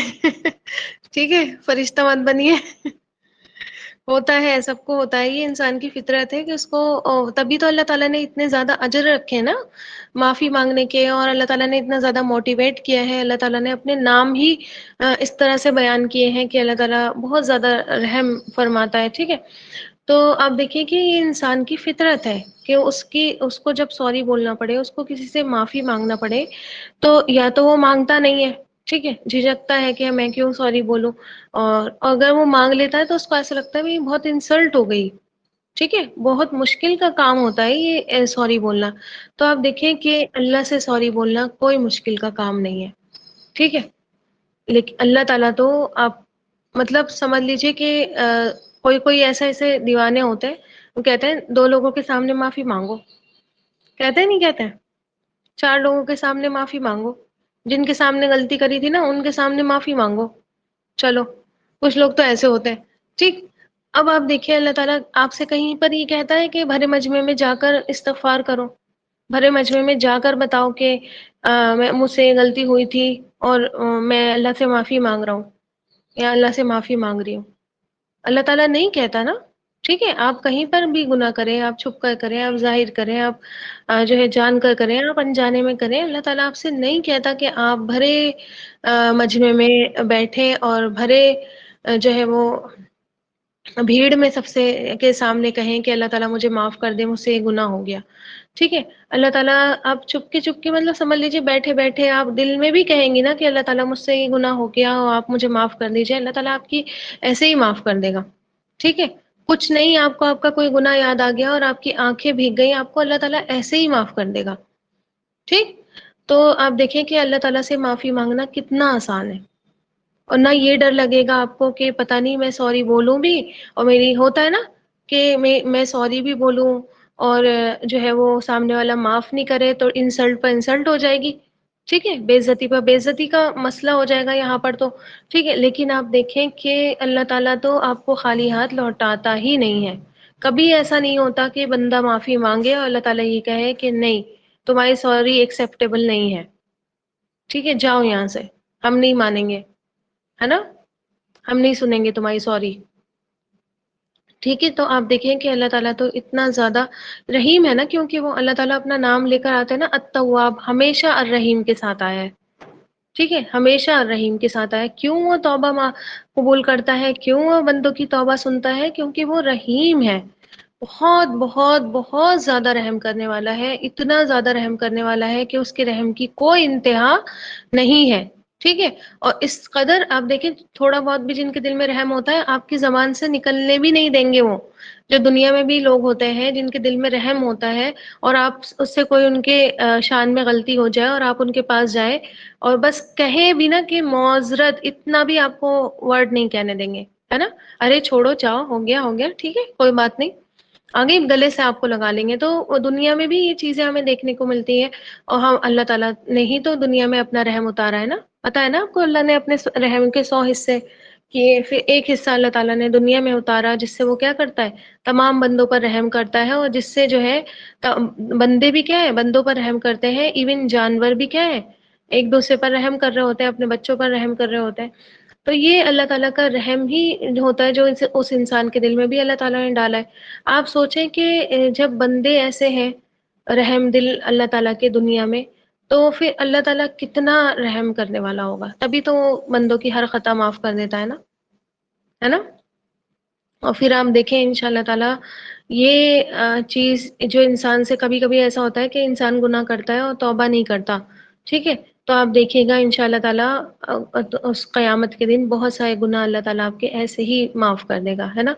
ٹھیک ہے، فرشتہ مت بنیے ہوتا ہے، سب کو ہوتا ہے، یہ انسان کی فطرت ہے کہ اس کو، تبھی تو اللہ تعالیٰ نے اتنے زیادہ اجر رکھے ہیں نا معافی مانگنے کے، اور اللہ تعالیٰ نے اتنا زیادہ موٹیویٹ کیا ہے، اللہ تعالیٰ نے اپنے نام ہی اس طرح سے بیان کیے ہیں کہ اللہ تعالیٰ بہت زیادہ رحم فرماتا ہے، ٹھیک ہے۔ تو آپ دیکھیں کہ یہ انسان کی فطرت ہے کہ اس کو جب سوری بولنا پڑے، اس کو کسی سے معافی مانگنا پڑے، تو یا تو وہ مانگتا نہیں ہے، ٹھیک ہے، جھجکتا ہے کہ میں کیوں سوری بولوں، اور اگر وہ مانگ لیتا ہے تو اس کو ایسا لگتا ہے بھی بہت انسلٹ ہو گئی، ٹھیک ہے، بہت مشکل کا کام ہوتا ہے یہ سوری بولنا۔ تو آپ دیکھیں کہ اللہ سے سوری بولنا کوئی مشکل کا کام نہیں ہے، ٹھیک ہے، لیکن اللہ تعالیٰ تو آپ مطلب سمجھ لیجئے کہ کوئی ایسے دیوانے ہوتے ہیں، وہ کہتے ہیں دو لوگوں کے سامنے معافی مانگو، کہتے ہیں نہیں کہتے ہیں، چار لوگوں کے سامنے معافی مانگو، جن کے سامنے غلطی کری تھی نا ان کے سامنے معافی مانگو، چلو کچھ لوگ تو ایسے ہوتے ہیں، ٹھیک۔ اب آپ دیکھیے اللہ تعالیٰ آپ سے کہیں پر یہ کہتا ہے کہ بھرے مجمع میں جا کر استغفار کرو، بھرے مجمع میں جا کر بتاؤ کہ مجھ سے یہ غلطی ہوئی تھی اور میں اللہ سے معافی مانگ رہا ہوں یا اللہ سے معافی مانگ رہی ہوں، اللہ تعالیٰ نہیں کہتا نا، ٹھیک ہے، آپ کہیں پر بھی گناہ کریں، آپ چھپ کر کریں، آپ ظاہر کریں، آپ جو ہے جان کر کریں، آپ انجانے میں کریں، اللہ تعالیٰ آپ سے نہیں کہتا کہ آپ بھرے مجمع میں بیٹھے اور بھرے جو ہے وہ بھیڑ میں سب سے کے سامنے کہیں کہ اللہ تعالیٰ مجھے معاف کر دے، مجھ سے یہ گناہ ہو گیا، ٹھیک ہے۔ اللہ تعالیٰ آپ چپ کے مطلب سمجھ لیجیے بیٹھے بیٹھے آپ دل میں بھی کہیں گی نا کہ اللہ تعالیٰ مجھ سے یہ گناہ ہو گیا اور آپ مجھے معاف کر دیجیے، اللہ تعالیٰ آپ کی ایسے ہی معاف کر دے گا، ٹھیک ہے۔ کچھ نہیں، آپ کا کوئی گناہ یاد آ گیا اور آپ کی آنکھیں بھیگ گئی، آپ کو اللہ تعالیٰ ایسے ہی معاف کر دے گا، ٹھیک۔ تو آپ دیکھیں کہ اللہ تعالیٰ سے معافی مانگنا کتنا آسان ہے، اور نہ یہ ڈر لگے گا آپ کو کہ پتہ نہیں میں سوری بولوں بھی اور میری، ہوتا ہے نا کہ میں سوری بھی بولوں اور جو ہے وہ سامنے والا معاف نہیں کرے تو انسلٹ پر انسلٹ ہو جائے گی، ٹھیک ہے، بے عزتی پر بے عزتی کا مسئلہ ہو جائے گا یہاں پر تو، ٹھیک ہے۔ لیکن آپ دیکھیں کہ اللہ تعالیٰ تو آپ کو خالی ہاتھ لوٹاتا ہی نہیں ہے، کبھی ایسا نہیں ہوتا کہ بندہ معافی مانگے اور اللہ تعالیٰ یہ کہے کہ نہیں تمہاری سوری ایکسیپٹیبل نہیں ہے، ٹھیک ہے، جاؤ یہاں سے، ہم نہیں مانیں گے، ہے نا، ہم نہیں سنیں گے تمہاری سوری، ٹھیک ہے۔ تو آپ دیکھیں کہ اللہ تعالیٰ تو اتنا زیادہ رحیم ہے نا، کیونکہ وہ اللہ تعالیٰ اپنا نام لے کر آتے ہیں نا، التواب، ہمیشہ الرحیم کے ساتھ آیا ہے، ٹھیک ہے، ہمیشہ الرحیم کے ساتھ آیا ہے۔ کیوں وہ توبہ قبول کرتا ہے، کیوں وہ بندوں کی توبہ سنتا ہے، کیونکہ وہ رحیم ہے، بہت بہت بہت زیادہ رحم کرنے والا ہے، اتنا زیادہ رحم کرنے والا ہے کہ اس کے رحم کی کوئی انتہا نہیں ہے، ٹھیک ہے۔ اور اس قدر آپ دیکھیں تھوڑا بہت بھی جن کے دل میں رحم ہوتا ہے آپ کی زبان سے نکلنے بھی نہیں دیں گے، وہ جو دنیا میں بھی لوگ ہوتے ہیں جن کے دل میں رحم ہوتا ہے اور آپ اس سے کوئی ان کے شان میں غلطی ہو جائے اور آپ ان کے پاس جائیں اور بس کہیں بھی نا کہ معذرت، اتنا بھی آپ کو ورڈ نہیں کہنے دیں گے، ہے نا، ارے چھوڑو جاؤ، ہو گیا ٹھیک ہے کوئی بات نہیں، آگے گلے سے آپ کو لگا لیں گے۔ تو دنیا میں بھی یہ چیزیں ہمیں دیکھنے کو ملتی ہیں، اور ہم اللہ تعالیٰ نے ہی تو دنیا میں اپنا رحم اتارا ہے نا، پتہ ہے نا آپ کو، اللہ نے اپنے رحم کے 100 حصے کیے، پھر ایک حصہ اللہ تعالیٰ نے دنیا میں اتارا جس سے وہ کیا کرتا ہے، تمام بندوں پر رحم کرتا ہے، اور جس سے جو ہے بندے بھی کیا ہے، بندوں پر رحم کرتے ہیں، ایون جانور بھی کیا ہے، ایک دوسرے پر رحم کر رہے ہوتے ہیں، اپنے بچوں پر رحم کر رہے ہوتے ہیں۔ تو یہ اللہ تعالیٰ کا رحم ہی ہوتا ہے جو اس انسان کے دل میں بھی اللہ تعالیٰ نے ڈالا ہے۔ آپ سوچیں کہ جب بندے ایسے ہیں رحم دل اللہ تعالیٰ کے دنیا میں، تو پھر اللہ تعالیٰ کتنا رحم کرنے والا ہوگا، تبھی تو وہ بندوں کی ہر خطا معاف کر دیتا ہے نا۔ اور پھر آپ دیکھیں انشاء اللہ تعالیٰ یہ چیز جو انسان سے کبھی کبھی ایسا ہوتا ہے کہ انسان گناہ کرتا ہے اور توبہ نہیں کرتا، ٹھیک ہے، تو آپ دیکھیے گا ان شاء اللہ تعالیٰ اس قیامت کے دن بہت سارے گناہ اللہ تعالیٰ آپ کے ایسے ہی معاف کر دے گا، ہے نا۔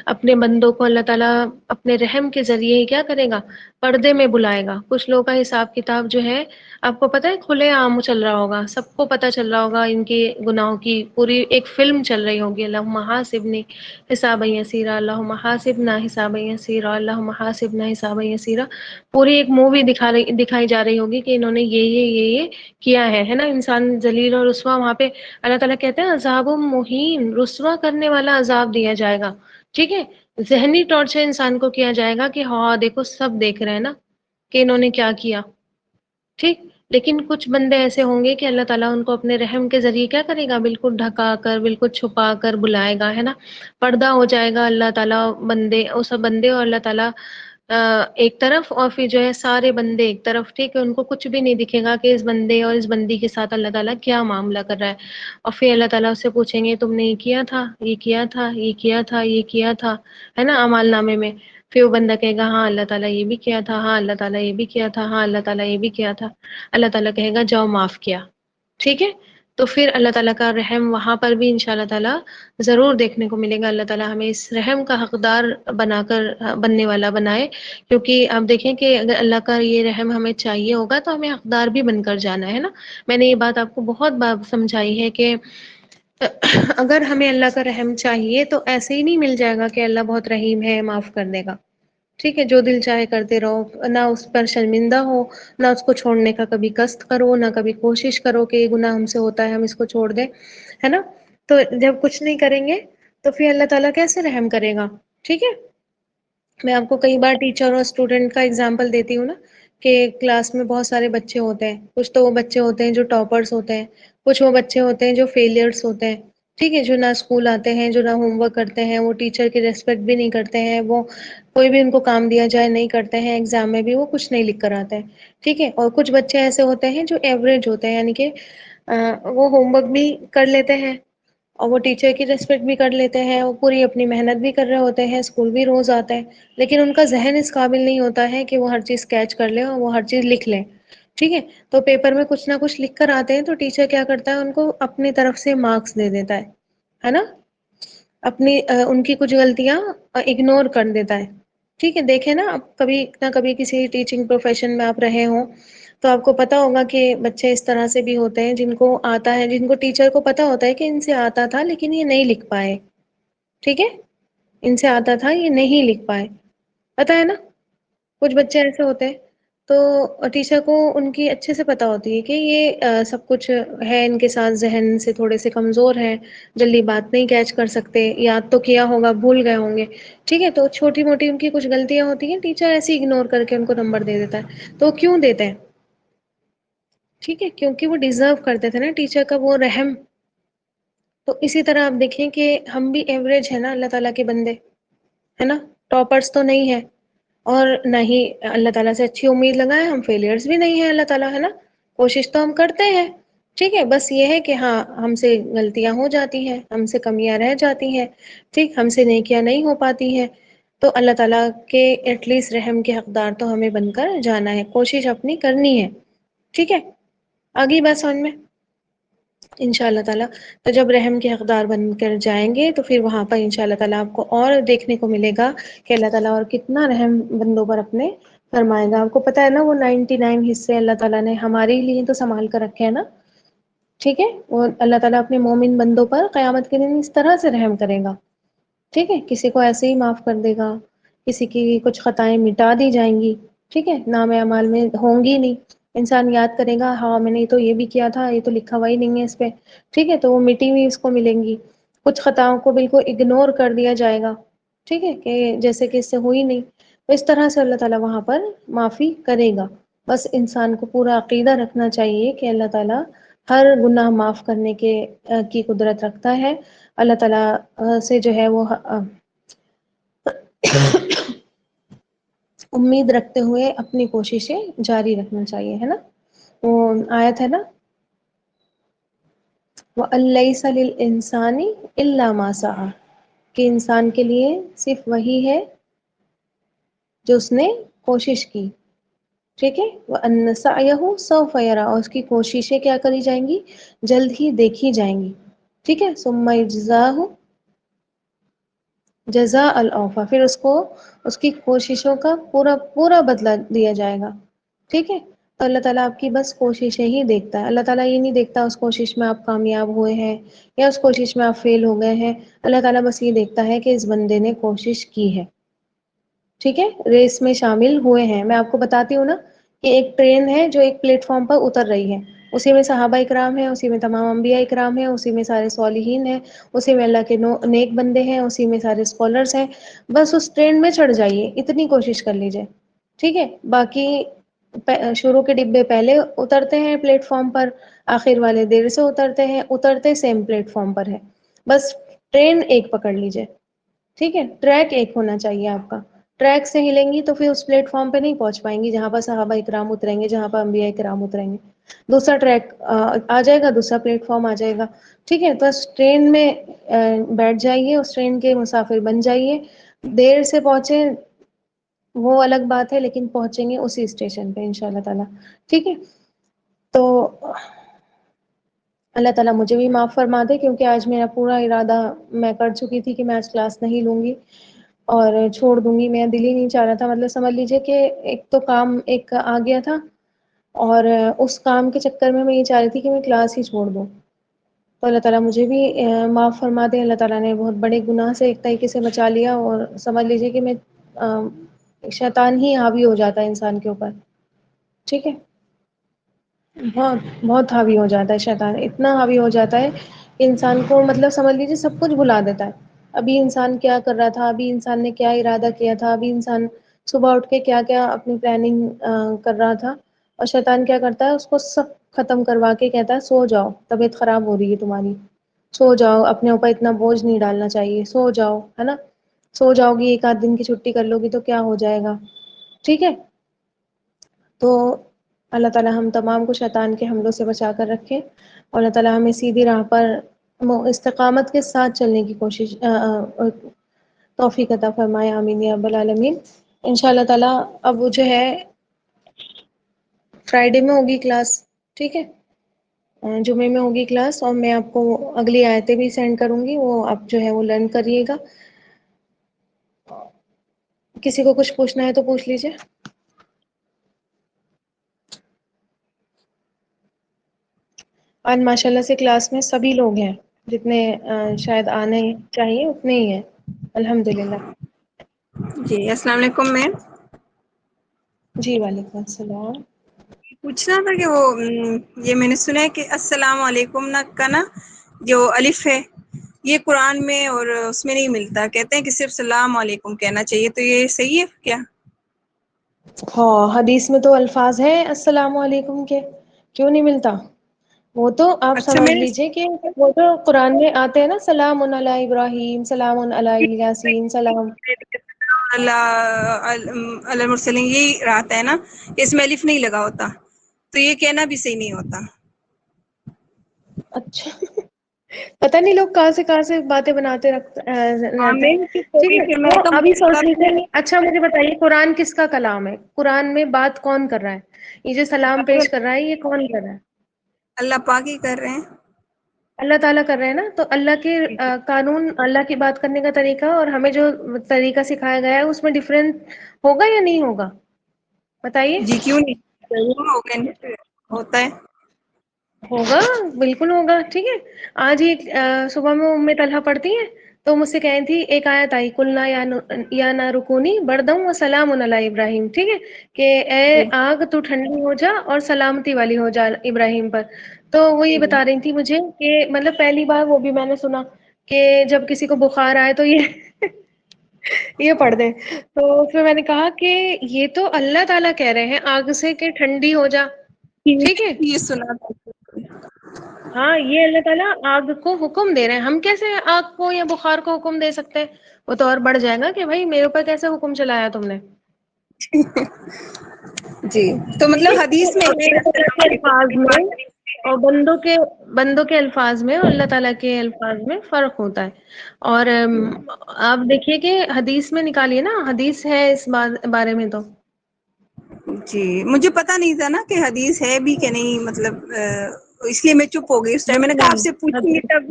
اپنے بندوں کو اللہ تعالیٰ اپنے رحم کے ذریعے ہی کیا کرے گا، پردے میں بلائے گا۔ کچھ لوگوں کا حساب کتاب جو ہے آپ کو پتہ ہے کھلے عام چل رہا ہوگا، سب کو پتہ چل رہا ہوگا، ان کے گناہوں کی پوری ایک فلم چل رہی ہوگی، اللہم حاسبنی حسابا یسیرا، اللہم حاسبنا حسابا یسیرا، اللہم حاسبنا حسابا یسیرا، پوری ایک مووی دکھائی جا رہی ہوگی کہ انہوں نے یہ کیا ہے نا۔ انسان ذلیل اور رسوا، وہاں پہ اللہ تعالیٰ کہتے ہیں عذاب مہین، رسوا کرنے والا عذاب دیا جائے گا، ٹھیک ہے۔ ذہنی ٹارچر انسان کو کیا جائے گا کہ ہاں دیکھو سب دیکھ رہے ہیں نا کہ انہوں نے کیا کیا، ٹھیک۔ لیکن کچھ بندے ایسے ہوں گے کہ اللہ تعالیٰ ان کو اپنے رحم کے ذریعے کیا کرے گا، بالکل ڈھکا کر، بالکل چھپا کر بلائے گا، ہے نا۔ پردہ ہو جائے گا، اللہ تعالیٰ بندے، اس بندے اور اللہ تعالیٰ ایک طرف، اور پھر جو ہے سارے بندے ایک طرف، ٹھیک ہے۔ ان کو کچھ بھی نہیں دکھے گا کہ اس بندے اور اس بندی کے ساتھ اللہ تعالیٰ کیا معاملہ کر رہا ہے۔ اور پھر اللہ تعالیٰ اس سے پوچھیں گے تم نے یہ کیا تھا، یہ کیا تھا، یہ کیا تھا، یہ کیا تھا، ہے نا، اعمال نامے میں۔ پھر وہ بندہ کہے گا ہاں اللہ تعالیٰ یہ بھی کیا تھا، ہاں اللہ تعالیٰ یہ بھی کیا تھا، ہاں اللہ تعالیٰ یہ بھی کیا تھا۔ اللہ تعالیٰ کہے گا جاؤ معاف کیا، ٹھیک ہے۔ تو پھر اللہ تعالیٰ کا رحم وہاں پر بھی انشاء اللہ تعالیٰ ضرور دیکھنے کو ملے گا۔ اللہ تعالیٰ ہمیں اس رحم کا حقدار بننے والا بنائے، کیونکہ آپ دیکھیں کہ اگر اللہ کا یہ رحم ہمیں چاہیے ہوگا تو ہمیں حقدار بھی بن کر جانا ہے نا۔ میں نے یہ بات آپ کو بہت بار سمجھائی ہے کہ اگر ہمیں اللہ کا رحم چاہیے تو ایسے ہی نہیں مل جائے گا کہ اللہ بہت رحیم ہے معاف کر دے گا، ٹھیک ہے۔ جو دل چاہے کرتے رہو، نہ اس پر شرمندہ ہو، نہ اس کو چھوڑنے کا کبھی قصد کرو، نہ کبھی کوشش کرو کہ یہ گناہ ہم سے ہوتا ہے ہم اس کو چھوڑ دیں، ہے نا۔ تو جب کچھ نہیں کریں گے تو پھر اللہ تعالیٰ کیسے رحم کرے گا، ٹھیک ہے۔ میں آپ کو کئی بار ٹیچر اور اسٹوڈنٹ کا اگزامپل دیتی ہوں نا، کہ کلاس میں بہت سارے بچے ہوتے ہیں، کچھ تو وہ بچے ہوتے ہیں جو ٹاپرز ہوتے ہیں، کچھ وہ بچے ہوتے ہیں جو فیلئرس ہوتے ہیں، ٹھیک ہے، جو نہ اسکول آتے ہیں، جو نہ ہوم ورک کرتے ہیں، وہ ٹیچر کی ریسپیکٹ بھی نہیں کرتے ہیں، وہ کوئی بھی ان کو کام دیا جائے نہیں کرتے ہیں، ایگزام میں بھی وہ کچھ نہیں لکھ کر آتے ہیں، ٹھیک ہے۔ اور کچھ بچے ایسے ہوتے ہیں جو ایوریج ہوتے ہیں، یعنی کہ وہ ہوم ورک بھی کر لیتے ہیں اور وہ ٹیچر کی ریسپیکٹ بھی کر لیتے ہیں، وہ پوری اپنی محنت بھی کر رہے ہوتے ہیں، اسکول بھی روز آتے ہیں، لیکن ان کا ذہن اس قابل نہیں ہوتا ہے کہ وہ ہر چیز کیچ کر لیں اور وہ ہر چیز لکھ لیں، ٹھیک ہے۔ تو پیپر میں کچھ نہ کچھ لکھ کر آتے ہیں تو ٹیچر کیا کرتا ہے، ان کو اپنی طرف سے مارکس دے دیتا ہے نا، اپنی ان کی کچھ غلطیاں اگنور کر دیتا ہے، ٹھیک ہے۔ دیکھیں نا آپ کبھی نہ کبھی کسی ٹیچنگ پروفیشن میں آپ رہے ہوں تو آپ کو پتا ہوگا کہ بچے اس طرح سے بھی ہوتے ہیں جن کو آتا ہے، جن کو ٹیچر کو پتا ہوتا ہے کہ ان سے آتا تھا لیکن یہ نہیں لکھ پائے، ٹھیک ہے، ان سے آتا تھا یہ نہیں لکھ پائے، پتا ہے نا۔ کچھ بچے ایسے ہوتے ہیں تو ٹیچر کو ان کی اچھے سے پتا ہوتی ہے کہ یہ سب کچھ ہے ان کے ساتھ، ذہن سے تھوڑے سے کمزور ہیں، جلدی بات نہیں کیچ کر سکتے، یاد تو کیا ہوگا بھول گئے ہوں گے، ٹھیک ہے۔ تو چھوٹی موٹی ان کی کچھ غلطیاں ہوتی ہیں، ٹیچر ایسے اگنور کر کے ان کو نمبر دے دیتا ہے، تو کیوں دیتے ہیں، ٹھیک ہے، کیونکہ وہ ڈیزرو کرتے تھے نا ٹیچر کا وہ رحم۔ تو اسی طرح آپ دیکھیں کہ ہم بھی ایوریج ہیں نا اللہ تعالیٰ کے بندے، ہے نا، ٹاپرز تو نہیں ہے اور نہ ہی اللہ تعالیٰ سے اچھی امید لگائیں، ہم فیلئرز بھی نہیں ہیں اللہ تعالیٰ، ہے نا، کوشش تو ہم کرتے ہیں، ٹھیک ہے۔ بس یہ ہے کہ ہاں ہم سے غلطیاں ہو جاتی ہیں، ہم سے کمیاں رہ جاتی ہیں، ٹھیک، ہم سے نیکیاں نہیں ہو پاتی ہیں، تو اللہ تعالیٰ کے ایٹ لیسٹ رحم کے حقدار تو ہمیں بن کر جانا ہے، کوشش اپنی کرنی ہے، ٹھیک ہے۔ آگئی بات سمجھ میں انشاء اللہ تعالیٰ۔ تو جب رحم کے حقدار بن کر جائیں گے تو پھر وہاں پر انشاء اللہ تعالیٰ آپ کو اور دیکھنے کو ملے گا کہ اللہ تعالیٰ اور کتنا رحم بندوں پر اپنے فرمائے گا۔ آپ کو پتہ ہے نا وہ 99 حصے اللہ تعالیٰ نے ہمارے لیے تو سنبھال کر رکھے ہیں نا، ٹھیک ہے۔ وہ اللہ تعالیٰ اپنے مومن بندوں پر قیامت کے دن اس طرح سے رحم کرے گا، ٹھیک ہے، کسی کو ایسے ہی معاف کر دے گا، کسی کی کچھ خطائیں مٹا دی جائیں گی، ٹھیک ہے، نام اعمال میں ہوں گی نہیں، انسان یاد کرے گا ہاں میں نے تو یہ بھی کیا تھا، یہ تو لکھا ہوا ہی نہیں ہے اس پہ، ٹھیک ہے، تو وہ مٹی ہوئی اس کو ملیں گی، کچھ خطاؤں کو بالکل اگنور کر دیا جائے گا، ٹھیک ہے، کہ جیسے کہ اس سے ہوئی نہیں، تو اس طرح سے اللہ تعالیٰ وہاں پر معافی کرے گا۔ بس انسان کو پورا عقیدہ رکھنا چاہیے کہ اللہ تعالیٰ ہر گناہ معاف کرنے کی قدرت رکھتا ہے، اللہ تعالیٰ سے جو ہے وہ امید رکھتے ہوئے اپنی کوششیں جاری رکھنا چاہیے، ہے نا۔ وہ آیت ہے نا وَأَن لَّيْسَ لِلْإِنسَانِ إِلَّا مَا سَعَىٰ، کہ انسان کے لیے صرف وہی ہے جو اس نے کوشش کی، ٹھیک ہے، وَأَنَّ سَعْيَهُ سَوْفَ يَرَى، اور اس کی کوششیں کیا کری جائیں گی، جلد ہی دیکھی جائیں گی، ٹھیک ہے، ثُمَّ يُجْزَاهُ جزاء الاوفا، پھر اس کو اس کی کوششوں کا پورا پورا بدلہ دیا جائے گا، ٹھیک ہے۔ تو اللہ تعالیٰ آپ کی بس کوششیں ہی دیکھتا ہے، اللہ تعالیٰ یہ نہیں دیکھتا اس کوشش میں آپ کامیاب ہوئے ہیں یا اس کوشش میں آپ فیل ہو گئے ہیں، اللہ تعالیٰ بس یہ دیکھتا ہے کہ اس بندے نے کوشش کی ہے، ٹھیک ہے، ریس میں شامل ہوئے ہیں۔ میں آپ کو بتاتی ہوں نا کہ ایک ٹرین ہے جو ایک پلیٹ فارم پر اتر رہی ہے، اسی میں صحابہ اکرام ہیں، اسی میں تمام انبیاء اکرام ہیں، اسی میں سارے صالحین ہیں، اسی میں اللہ کے نیک بندے ہیں، اسی میں سارے اسکالرس ہیں، بس اس ٹرین میں چڑھ جائیے، اتنی کوشش کر لیجیے، ٹھیک ہے۔ باقی شروع کے ڈبے پہلے اترتے ہیں پلیٹ فارم پر، آخر والے دیر سے اترتے ہیں، اترتے سیم پلیٹ فارم پر ہے، بس ٹرین ایک پکڑ لیجیے، ٹھیک ہے، ٹریک ایک ہونا چاہیے آپ کا، ٹریک سے ہلیں گی تو پھر اس پلیٹ فارم پہ نہیں پہنچ پائیں گی جہاں پر صحابہ اکرام اتریں گے، جہاں پر انبیاء کرام اتریں گے، دوسرا ٹریک آ جائے گا، دوسرا پلیٹ فارم آ جائے گا، ٹھیک ہے۔ بس ٹرین میں بیٹھ جائیے، اس ٹرین کے مسافر بن جائیے، دیر سے پہنچے وہ الگ بات ہے، لیکن پہنچیں گے اسی اسٹیشن پہ انشاء اللہ تعالی، ٹھیک ہے۔ تو اللہ تعالیٰ مجھے بھی معاف فرما دے، کیونکہ آج میرا پورا ارادہ میں کر چکی تھی کہ میں آج کلاس نہیں لوں گی اور چھوڑ دوں گی، میرا دل ہی نہیں چاہ رہا تھا، مطلب سمجھ لیجیے کہ ایک تو کام ایک آ گیا تھا اور اس کام کے چکر میں یہ چاہ رہی تھی کہ میں کلاس ہی چھوڑ دوں، تو اللہ تعالیٰ مجھے بھی معاف فرما دے۔ اللہ تعالیٰ نے بہت بڑے گناہ سے ایک طریقے سے بچا لیا، اور سمجھ لیجیے کہ میں شیطان ہی حاوی ہو جاتا ہے انسان کے اوپر، ٹھیک ہے، بہت بہت حاوی ہو جاتا ہے شیطان، اتنا حاوی ہو جاتا ہے کہ انسان کو مطلب سمجھ لیجیے سب کچھ بھلا دیتا ہے، ابھی انسان کیا کر رہا تھا، ابھی انسان نے کیا ارادہ کیا تھا، ابھی انسان صبح اٹھ کے کیا کیا اپنی پلاننگ کر رہا تھا، اور شیطان کیا کرتا ہے اس کو سب ختم کروا کے کہتا ہے سو جاؤ، طبیعت خراب ہو رہی ہے تمہاری، سو جاؤ، اپنے اوپر اتنا بوجھ نہیں ڈالنا چاہیے، سو جاؤ، ہے نا، سو جاؤ گی، ایک آدھ دن کی چھٹی کر لو گی تو کیا ہو جائے گا، ٹھیک ہے۔ تو اللہ تعالیٰ ہم تمام کو شیطان کے حملوں سے بچا کر رکھے، اور اللہ تعالیٰ ہمیں سیدھی راہ پر استقامت کے ساتھ چلنے کی کوشش توفیق عطا فرمائے، آمین یا رب العالمین۔ انشاء اللہ تعالیٰ اب جو ہے فرائیڈے میں ہوگی کلاس، ٹھیک ہے، جمعے میں ہوگی کلاس، اور میں آپ کو اگلی آیتیں بھی سینڈ کروں گی، وہ آپ جو ہے وہ لرن کریے گا۔ کسی کو کچھ پوچھنا ہے تو پوچھ لیجیے۔ آج ماشاء اللہ سے کلاس میں سبھی لوگ ہیں، جتنے شاید آنے چاہیے اتنے ہی ہیں، الحمدللہ۔ جی السلام علیکم میم۔ جی وعلیکم السلام۔ پوچھنا تھا کہ وہ یہ میں نے سنا ہے کہ السلام علیکم کا نا جو الف ہے یہ قرآن میں اور اس میں نہیں ملتا، کہتے ہیں کہ صرف سلام علیکم کہنا چاہیے، تو یہ صحیح ہے کیا؟ ہاں حدیث میں تو الفاظ ہیں السلام علیکم کے، کیوں نہیں ملتا؟ وہ تو آپ اچھا سمجھ میں نے لیجئے کہ وہ تو قرآن میں آتے ہیں نا، سلام علی ابراہیم، سلام علی یاسین، سلام۔ اللہ المرسلین یہی رہتا ہے نا، اس میں الف نہیں لگا ہوتا، تو یہ کہنا بھی صحیح نہیں ہوتا۔ اچھا پتہ نہیں لوگ کہاں سے باتیں بناتے ہاں رہتے میں ہیں، ٹھیک ہے، میں تو تو ابھی سوچ لیجیے، اچھا مجھے بتائیے قرآن کس کا کلام ہے؟ قرآن میں بات کون کر رہا ہے؟ یہ جو سلام پیش کر رہا ہے یہ کون کر رہا ہے؟ اللہ پاک ہی کر رہے ہیں۔ اللہ تعالیٰ کر رہے ہیں نا، تو اللہ کے قانون، اللہ کی بات کرنے کا طریقہ اور ہمیں جو طریقہ سکھایا گیا ہے اس میں ڈفرینس ہوگا یا نہیں ہوگا؟ بتائیے۔ جی کیوں نہیں، ضرور ہوگا، ہوتا ہے۔ ہوگا، بالکل ہوگا، ٹھیک ہے۔ آج ہی صبح میں ام طلحہ پڑھتی ہیں تو مجھ سے کہیں تھی، ایک آیت آئی قلنا یا نار کونی برداً وسلام علی ابراہیم، ٹھیک ہے، کہ اے جی آگ تو ٹھنڈی ہو جا اور سلامتی والی ہو جا ابراہیم پر۔ تو وہ یہ جی جی بتا رہی تھی مجھے کہ مطلب پہلی بار وہ بھی میں نے سنا کہ جب کسی کو بخار آئے تو یہ پڑھ دیں، تو پھر میں نے کہا کہ یہ تو اللہ تعالیٰ کہہ رہے ہیں آگ سے کہ ٹھنڈی ہو جا، ٹھیک ہے، یہ سنا تھا۔ ہاں یہ اللہ تعالیٰ آگ کو حکم دے رہے ہیں، ہم کیسے آگ کو یا بخار کو حکم دے سکتے ہیں؟ وہ تو اور بڑھ جائے گا کہ بھائی میرے اوپر کیسے حکم چلایا تم نے، جی تو ٹھیک مطلب ہے، حدیث میں اور ہے اللہ تعالیٰ السلام کے علیکم الفاظ کی میں بات اور بندوں کے الفاظ میں اور اللہ تعالیٰ کے الفاظ میں فرق ہوتا ہے، اور آپ دیکھیے کہ حدیث میں نکالیے نا، حدیث ہے اس بارے میں تو جی مجھے پتا نہیں تھا نا کہ حدیث ہے بھی کہ نہیں، مطلب اس لیے میں چپ ہو گئی اس ٹائم، میں نے کہا آپ سے پوچھیں گے تب۔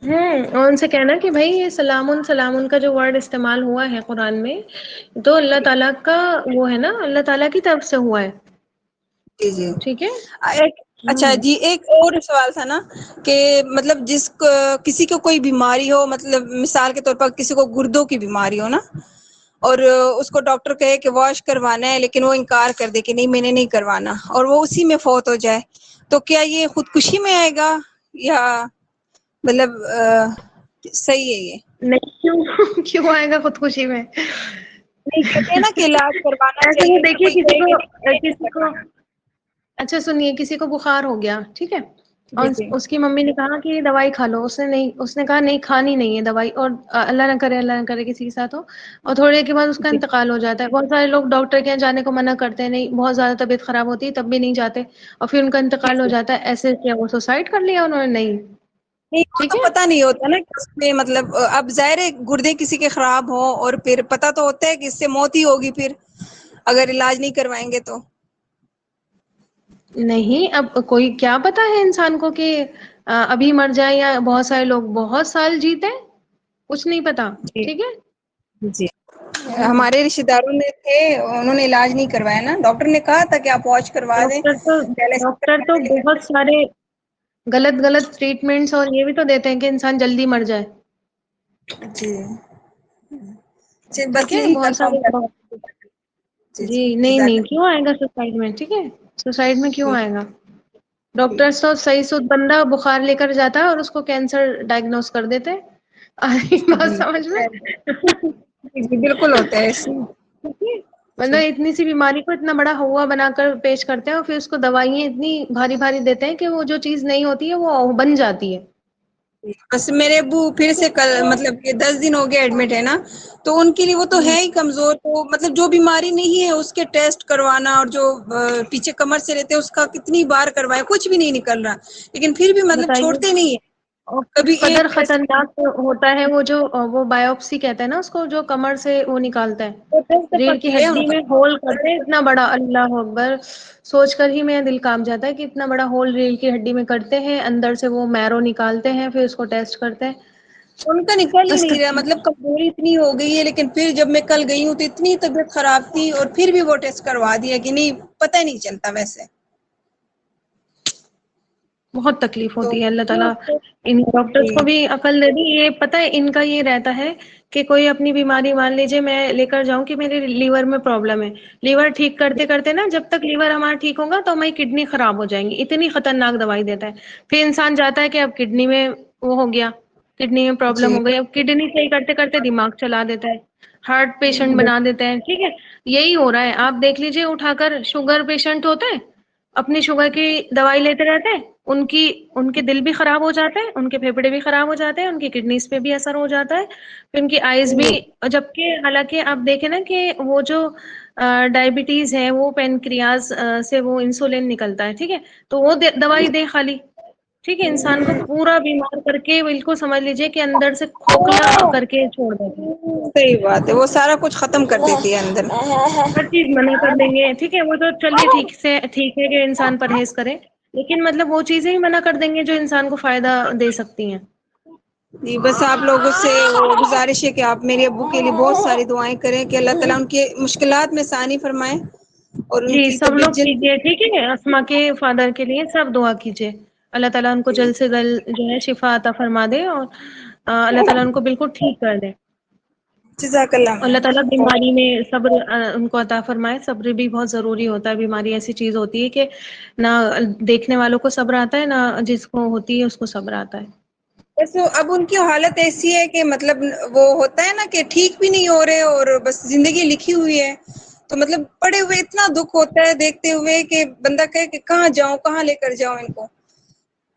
اور ان سے کہنا کہ بھائی یہ سلام کا جو ورڈ استعمال ہوا ہے قرآن میں، تو اللہ تعالیٰ کا وہ ہے نا، اللہ تعالیٰ کی طرف سے ہوا ہے. جی جی ٹھیک ہے. اچھا ہوں جی، ایک اور سوال تھا نا کہ مطلب کسی کو کوئی بیماری ہو، مطلب مثال کے طور پر کسی کو گردوں کی بیماری ہو نا، اور اس کو ڈاکٹر کہے کہ واش کروانا ہے، لیکن وہ انکار کر دے کہ نہیں میں نے نہیں کروانا، اور وہ اسی میں فوت ہو جائے، تو کیا یہ خودکشی میں آئے گا یا مطلب صحیح ہے یہ؟ نہیں، کیوں آئے گا خودکشی میں؟ نہیں کہتے ہیں نا کہ علاج کروانا ایسے ہی چاہیے، تو دیکھیے کوئی کہے کہ نہیں میں نہیں کسی کو کروانا۔ اچھا سنیے، کسی کو بخار ہو گیا، ٹھیک ہے، اور جی جی اس کی ممی نے کہا کہ دوائی کھا لو، اس نے کہا نہیں کھانی نہیں ہے دوائی، اور اللہ نہ کرے کسی کے ساتھ ہو، اور تھوڑے دیر کے بعد اس کا جی انتقال ہو جاتا ہے. بہت سارے لوگ ڈاکٹر کے یہاں جانے کو منع کرتے ہیں، نہیں بہت زیادہ طبیعت خراب ہوتی ہے تب بھی نہیں جاتے، اور پھر ان کا انتقال ہو جی، جاتا ہے. ایسے کیا وہ سوسائڈ کر لیا انہوں نے؟ نہیں. نہیں وہ ٹھیک تو ہے. پتہ نہیں ہوتا نا کہ اس میں مطلب اب ظاہر ہے گردے کسی کے خراب ہوں اور پھر پتہ تو ہوتا ہے کہ اس سے موت ہی ہوگی پھر اگر علاج نہیں کروائیں گے تو۔ نہیں، اب کوئی کیا پتا ہے انسان کو کہ ابھی مر جائے، یا بہت سارے لوگ بہت سال جیتے، کچھ نہیں پتا. جی ٹھیک ہے. جی ہمارے رشتے داروں میں تھے، انہوں نے علاج نہیں کروایا نا، ڈاکٹر نے کہا تھا کہ آپ واش کروا دیں ڈاکٹر تو ڈائلسس ڈاکٹر کروا تو دیں، لیکن بہت سارے غلط ٹریٹمنٹس اور یہ بھی تو دیتے ہیں کہ انسان جلدی مر جائے. جی جی ٹھیک بس ہے. یہی بہت کنفرم سارے کرنا۔ جی نہیں جزاک نہیں، اللہ۔ کیوں آئے گا سوسائڈ میں؟ ٹھیک ہے، سوسائڈ میں کیوں ٹھیک آئے گا؟ ٹھیک ڈاکٹرس تو صحیح سود بندہ بخار لے کر جاتا ہے اور اس کو کینسر ڈائگنوز کر دیتے. بات جی سمجھ میں؟ جی جی بالکل ہوتا ہے ایسے۔ مطلب اتنی سی بیماری کو اتنا بڑا ہوا بنا کر پیش کرتے ہیں، اور پھر اس کو دوائیں اتنی بھاری بھاری دیتے ہیں کہ وہ جو چیز نہیں ہوتی ہے وہ بن جاتی ہے. بس میرے ابو پھر سے کل مطلب کہ 10 دن ہو گئے ایڈمٹ ہے نا، تو ان کے لیے وہ تو ہوں ہے ہی کمزور، تو مطلب جو بیماری نہیں ہے اس کے ٹیسٹ کروانا، اور جو پیچھے کمر سے رہتے ہیں اس کا کتنی بار کروائے کچھ بھی نہیں نکل رہا، لیکن پھر بھی مطلب بتائیے. چھوڑتے نہیں ہیں اور کبھی کس قدر ایک ٹیسٹ خطرناک ہوتا ہے وہ بایوپسی کہتے ہیں نا اس کو، جو کمر سے وہ نکالتا ہے، ریڑھ کی ہے ان ہڈی کا۔ میں ہول کرتے ہیں اتنا بڑا. اللہ اکبر، سوچ کر ہی میرا دل کانپ جاتا ہے کہ اتنا بڑا ہول ریڑھ کی ہڈی میں کرتے ہیں، اندر سے وہ میرو نکالتے ہیں، پھر اس کو ٹیسٹ کرتے ہیں. ان کا نکل ہی بس نہیں رہا، مطلب کمزوری اتنی ہو گئی ہے، لیکن پھر جب میں کل گئی ہوں تو اتنی طبیعت خراب تھی، اور پھر بھی وہ ٹیسٹ کروا دیا کہ نہیں پتہ ہی نہیں چلتا ویسے. بہت تکلیف تو ہوتی ہے. اللہ تعالیٰ ان ڈاکٹرز کو بھی عقل دے دی. یہ پتہ ہے ان کا یہ رہتا ہے کہ کوئی اپنی بیماری مان لیجیے میں لے کر جاؤں کہ میرے لیور میں پرابلم ہے، لیور ٹھیک کرتے کرتے نا جب تک لیور ہمارا ٹھیک ہوگا تو ہماری کڈنی خراب ہو جائیں گی، اتنی خطرناک دوائی دیتا ہے. پھر انسان جاتا ہے کہ اب کڈنی میں وہ ہو گیا، کڈنی میں پرابلم جی ہو گئی، اب کڈنی صحیح کرتے کرتے دماغ چلا دیتا ہے، ہارٹ پیشنٹ بنا دیتے ہیں. ٹھیک ہے، یہی ہو رہا ہے. آپ دیکھ لیجیے اٹھا کر شوگر پیشنٹ ہوتے ہیں، اپنی شوگر کی دوائی لیتے رہتے ہیں، ان کے دل بھی خراب ہو جاتے ہیں، ان کے پھیپھڑے بھی خراب ہو جاتے ہیں، ان کی کڈنیز پہ بھی اثر ہو جاتا ہے، پھر ان کی آئز بھی. جبکہ حالانکہ آپ دیکھیں نا کہ وہ جو ڈائبٹیز ہے وہ پینکریاز سے وہ انسولین نکلتا ہے، ٹھیک ہے، تو وہ دوائی دے خالی. ٹھیک ہے، انسان کو پورا بیمار کر کے بالکل سمجھ لیجئے کہ اندر سے کھوکھلا کر کے چھوڑ دیتے ہیں. صحیح بات ہے، وہ سارا کچھ ختم کر دیتی ہے اندر. ہر چیز منع کر دیں گے. ٹھیک ہے، وہ تو چلیے ٹھیک ہے کہ انسان پرہیز کرے، لیکن مطلب وہ چیزیں ہی منع کر دیں گے جو انسان کو فائدہ دے سکتی ہیں. جی بس آپ لوگوں سے وہ گزارش ہے کہ آپ میرے ابو کے لیے بہت ساری دعائیں کریں کہ اللہ تعالیٰ ان کے مشکلات میں آسانی فرمائے اور ان جی کی سب طبیعت لوگ جلد۔ کیجیے، ٹھیک ہے، اسما کے فادر کے لیے سب دعا کیجیے. اللہ تعالیٰ ان کو جلد سے جلد جو ہے شفا عطا فرما دے، اور اللہ تعالیٰ ان کو بالکل ٹھیک کر دے. جزاک اللہ اللہ تعالیٰ میم۔ بیماری میں صبر ان کو عطا فرمائے. صبر بھی بہت ضروری ہوتا ہے. بیماری ایسی چیز ہوتی ہے کہ نہ دیکھنے والوں کو صبر آتا ہے، نہ جس کو ہوتی ہے اس کو صبر آتا ہے. بس اب ان کی حالت ایسی ہے کہ مطلب وہ ہوتا ہے نا کہ ٹھیک بھی نہیں ہو رہے، اور بس زندگی لکھی ہوئی ہے، تو مطلب پڑے ہوئے اتنا دکھ ہوتا ہے دیکھتے ہوئے کہ بندہ کہے کہ کہاں جاؤں، کہاں لے کر جاؤں ان کو،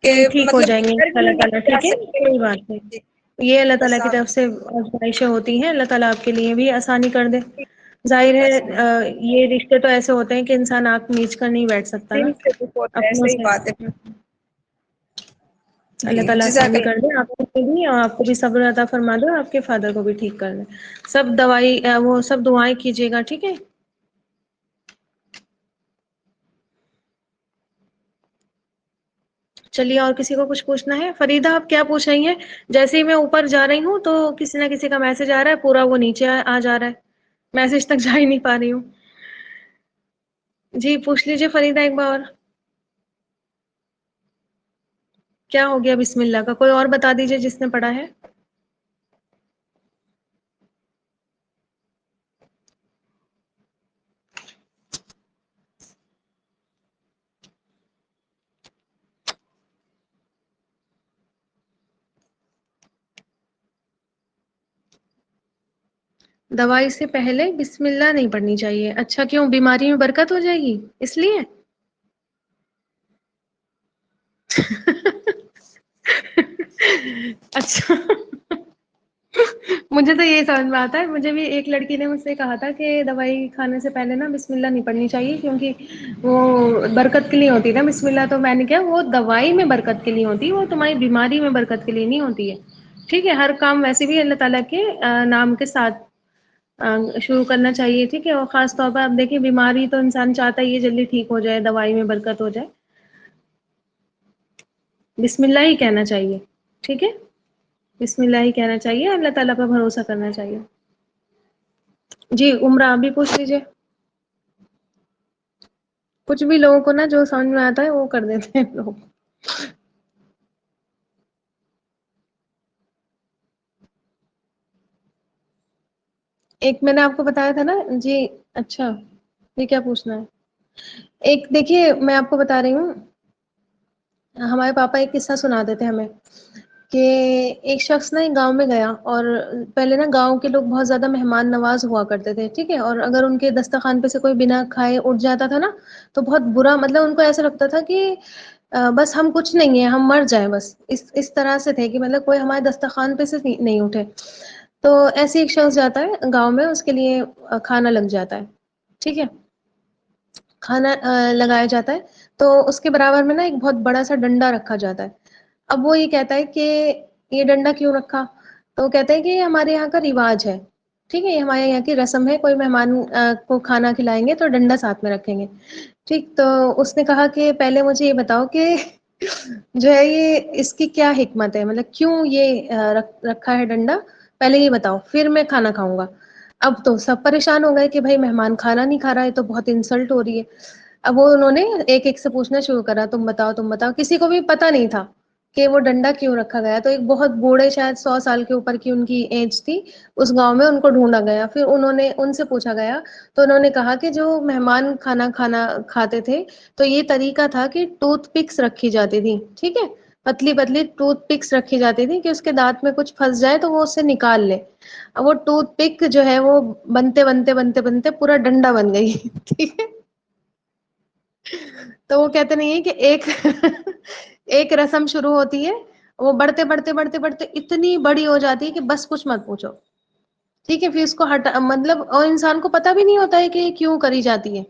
کہ نہیں ٹھیک ہو مطلب جائیں گے گھر بھی اللہ نہیں لے تعالیٰ. کے جا ٹھیک ہے، سکتے۔ کوئی بات نہیں. جی یہ اللہ تعالیٰ بس کی آپ طرف سے آزمائشیں ہوتی ہیں. اللہ تعالیٰ آپ کے لیے بھی آسانی کر دے. ظاہر ہے بس یہ رشتے تو ایسے ہوتے ہیں کہ انسان آنکھ میچ کر نہیں بیٹھ سکتا نا دل سے دکھ ہوتا ہے، اپنوں صحیح سے. بات ہے۔ اللہ جی تعالیٰ جزاک آسانی اللہ۔ کر دے آپ کو بھی، اور آپ کو بھی صبر عطا فرما دے، اور آپ کے فادر کو بھی ٹھیک کر دے. سب دعائیں کیجیے گا، ٹھیک ہے. چلیے اور کسی کو کچھ پوچھنا ہے؟ فریدہ آپ کیا پوچھ رہی ہیں؟ جیسے ہی میں اوپر جا رہی ہوں تو کسی نہ کسی کا میسج آ رہا ہے، پورا وہ نیچے آ جا رہا ہے، میسج تک جا ہی نہیں پا رہی ہوں. جی پوچھ لیجیے فریدہ ایک بار اور. کیا ہو گیا بسم اللہ کا؟ کوئی اور بتا دیجیے جس نے پڑھا ہے. دوائی سے پہلے بسم اللہ نہیں پڑھنی چاہیے؟ اچھا کیوں؟ بیماری میں برکت ہو جائے گی اس لیے؟ اچھا مجھے تو یہی سمجھ میں آتا ہے. مجھے بھی ایک لڑکی نے مجھ سے کہا تھا کہ دوائی کھانے سے پہلے نا بسم اللہ نہیں پڑھنی چاہیے کیونکہ وہ برکت کے لیے ہوتی نا بسم اللہ. تو میں نے کیا وہ دوائی میں برکت کے لیے ہوتی ہے، وہ تمہاری بیماری میں برکت کے لیے نہیں ہوتی ہے. ٹھیک ہے، ہر کام ویسے بھی اللہ تعالیٰ کے نام کے ساتھ شروع کرنا چاہیے. ٹھیک ہے، اور خاص طور پر آپ دیکھیں بیماری تو انسان چاہتا ہی ہے جلدی ٹھیک ہو جائے، دوائی میں برکت ہو جائے. بسم اللہ ہی کہنا چاہیے. ٹھیک ہے، بسم اللہ ہی کہنا چاہیے، اللہ تعالیٰ پر بھروسہ کرنا چاہیے. جی عمرہ آپ بھی پوچھ لیجیے. کچھ بھی لوگوں کو نا جو سمجھ میں آتا ہے وہ کر دیتے ہیں لوگ. ایک میں نے آپ کو بتایا تھا نا. جی اچھا یہ کیا پوچھنا ہے؟ ایک دیکھیے میں آپ کو بتا رہی ہوں، ہمارے پاپا ایک قصہ سناتے تھے ہمیں کہ ایک شخص نا ایک گاؤں میں گیا، اور پہلے نا گاؤں کے لوگ بہت زیادہ مہمان نواز ہوا کرتے تھے. ٹھیک ہے، اور اگر ان کے دسترخوان پہ سے کوئی بنا کھائے اٹھ جاتا تھا نا تو بہت برا، مطلب ان کو ایسا لگتا تھا کہ بس ہم کچھ نہیں ہیں، ہم مر جائیں بس. اس طرح سے تھے کہ مطلب کوئی ہمارے دسترخوان پہ سے نہیں اٹھے. تو ایسے ایک شخص جاتا ہے گاؤں میں، اس کے لیے کھانا لگ جاتا ہے. ٹھیک ہے، کھانا لگایا جاتا ہے تو اس کے برابر میں نا ایک بہت بڑا سا ڈنڈا رکھا جاتا ہے. اب وہ یہ کہتا ہے کہ یہ ڈنڈا کیوں رکھا؟ تو وہ کہتے ہیں کہ یہ ہمارے یہاں کا رواج ہے. ٹھیک ہے، یہ ہمارے یہاں کی رسم ہے، کوئی مہمان کو کھانا کھلائیں گے تو ڈنڈا ساتھ میں رکھیں گے. ٹھیک، تو اس نے کہا کہ پہلے مجھے یہ بتاؤ کہ جو ہے یہ اس کی کیا حکمت ہے، مطلب کیوں یہ رکھا ہے ڈنڈا، پہلے یہ بتاؤ پھر میں کھانا کھاؤں گا. اب تو سب پریشان ہو گئے کہ بھائی مہمان کھانا نہیں کھا رہا ہے تو بہت انسلٹ ہو رہی ہے. اب وہ انہوں نے ایک ایک سے پوچھنا شروع کرا، تم بتاؤ تم بتاؤ. کسی کو بھی پتا نہیں تھا کہ وہ ڈنڈا کیوں رکھا گیا. تو ایک بہت بوڑھے، شاید 100 سال کے اوپر کی ان کی ایج تھی، اس گاؤں میں ان کو ڈھونڈا گیا. پھر انہوں نے ان سے پوچھا گیا تو انہوں نے کہا کہ جو مہمان کھانا کھاتے تھے تو یہ طریقہ تھا کہ ٹوتھ پکس رکھی جاتی تھی. ٹھیک ہے، پتلی پتلی ٹوتھ پکس رکھی جاتی تھی کہ اس کے دانت میں کچھ پھنس جائے تو وہ اسے نکال لے. اب وہ ٹوتھ پک جو ہے وہ بنتے بنتے بنتے بنتے پورا ڈنڈا بن گئی. ٹھیک ہے، تو وہ کہتے نہیں ہے کہ ایک رسم شروع ہوتی ہے، وہ بڑھتے بڑھتے بڑھتے بڑھتے اتنی بڑی ہو جاتی ہے کہ بس کچھ مت پوچھو. ٹھیک ہے، پھر اس کو ہٹا، مطلب اور انسان کو پتا بھی نہیں ہوتا ہے کہ یہ کیوں کری جاتی ہے.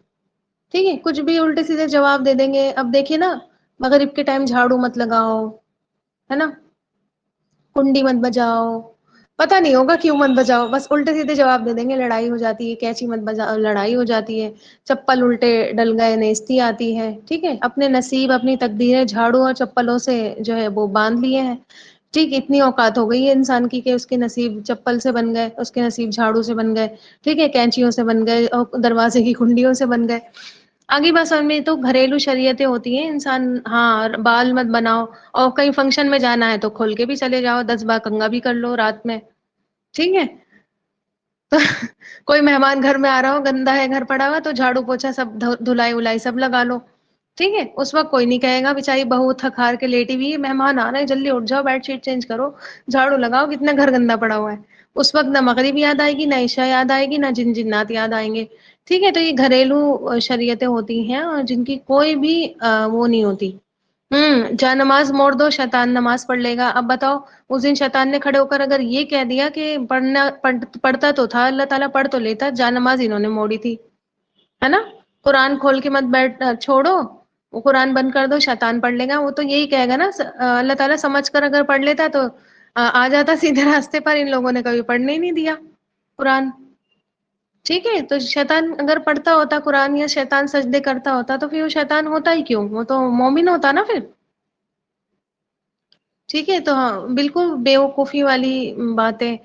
ٹھیک ہے، کچھ بھی الٹے سیدھے جواب دے دیں گے. اب دیکھیے نا، مغرب کے ٹائم جھاڑو مت لگاؤ، ہے نا، کنڈی مت بجاؤ، پتا نہیں ہوگا کیوں مت بجاؤ، بس الٹے سیدھے جواب دے دیں گے. لڑائی ہو جاتی ہے، کینچی مت بجاؤ، لڑائی ہو جاتی ہے. چپل الٹے ڈل گئے، نیستی آتی ہے. ٹھیک ہے، اپنے نصیب اپنی تقدیریں جھاڑو اور چپلوں سے جو ہے وہ باندھ لیے ہیں. ٹھیک، اتنی اوقات ہو گئی ہے انسان کی کہ اس کے نصیب چپل سے بن گئے، اس کے نصیب جھاڑو سے بن گئے. ٹھیک ہے، کینچیوں سے بن گئے اور دروازے کی کنڈیوں سے بن گئے. آگے بس میں تو گھریلو شریعتیں ہوتی ہیں انسان. ہاں، بال مت بناؤ، اور کہیں فنکشن میں جانا ہے تو کھول کے بھی چلے جاؤ، 10 بار کنگا بھی کر لو رات میں. ٹھیک ہے، تو کوئی مہمان گھر میں آ رہا ہو، گندا ہے گھر پڑا ہوا، تو جھاڑو پوچھا سب دھلائی ولائی سب لگا لو. ٹھیک ہے، اس وقت کوئی نہیں کہے گا بیچاری بہو تھک ہار کے لیٹی ہوئی ہے، مہمان آ رہے ہیں جلدی اٹھ جاؤ، بیڈ شیٹ چینج کرو، جھاڑو لگاؤ، کتنا گھر گندا پڑا ہوا ہے. اس وقت نہ مغرب یاد آئے گی، نہ عشاء یاد آئے گی، نہ جن جنات یاد آئیں گے. ٹھیک ہے، تو یہ گھریلو شریعتیں ہوتی ہیں اور جن کی کوئی بھی وہ نہیں ہوتی. جا نماز موڑ دو، شیطان نماز پڑھ لے گا. اب بتاؤ، اس دن شیطان نے کھڑے ہو کر اگر یہ کہہ دیا کہ پڑھتا تو تھا اللہ تعالیٰ، پڑھ تو لیتا، جا نماز انہوں نے موڑی تھی، ہے نا. قرآن کھول کے مت بیٹھ چھوڑو، وہ قرآن بند کر دو، شیطان پڑھ لے گا. وہ تو یہی کہے گا نا، اللہ تعالیٰ سمجھ کر اگر پڑھ لیتا تو آ جاتا سیدھے راستے پر. ان لوگوں نے کبھی پڑھنے ہی نہیں دیا قرآن. ٹھیک ہے، تو شیطان اگر پڑھتا ہوتا قرآن یا شیطان سجدے کرتا ہوتا تو پھر وہ شیطان ہوتا ہی کیوں؟ وہ تو مومن ہوتا نا پھر. ٹھیک ہے، تو ہاں بالکل بیوقوفی والی بات ہے،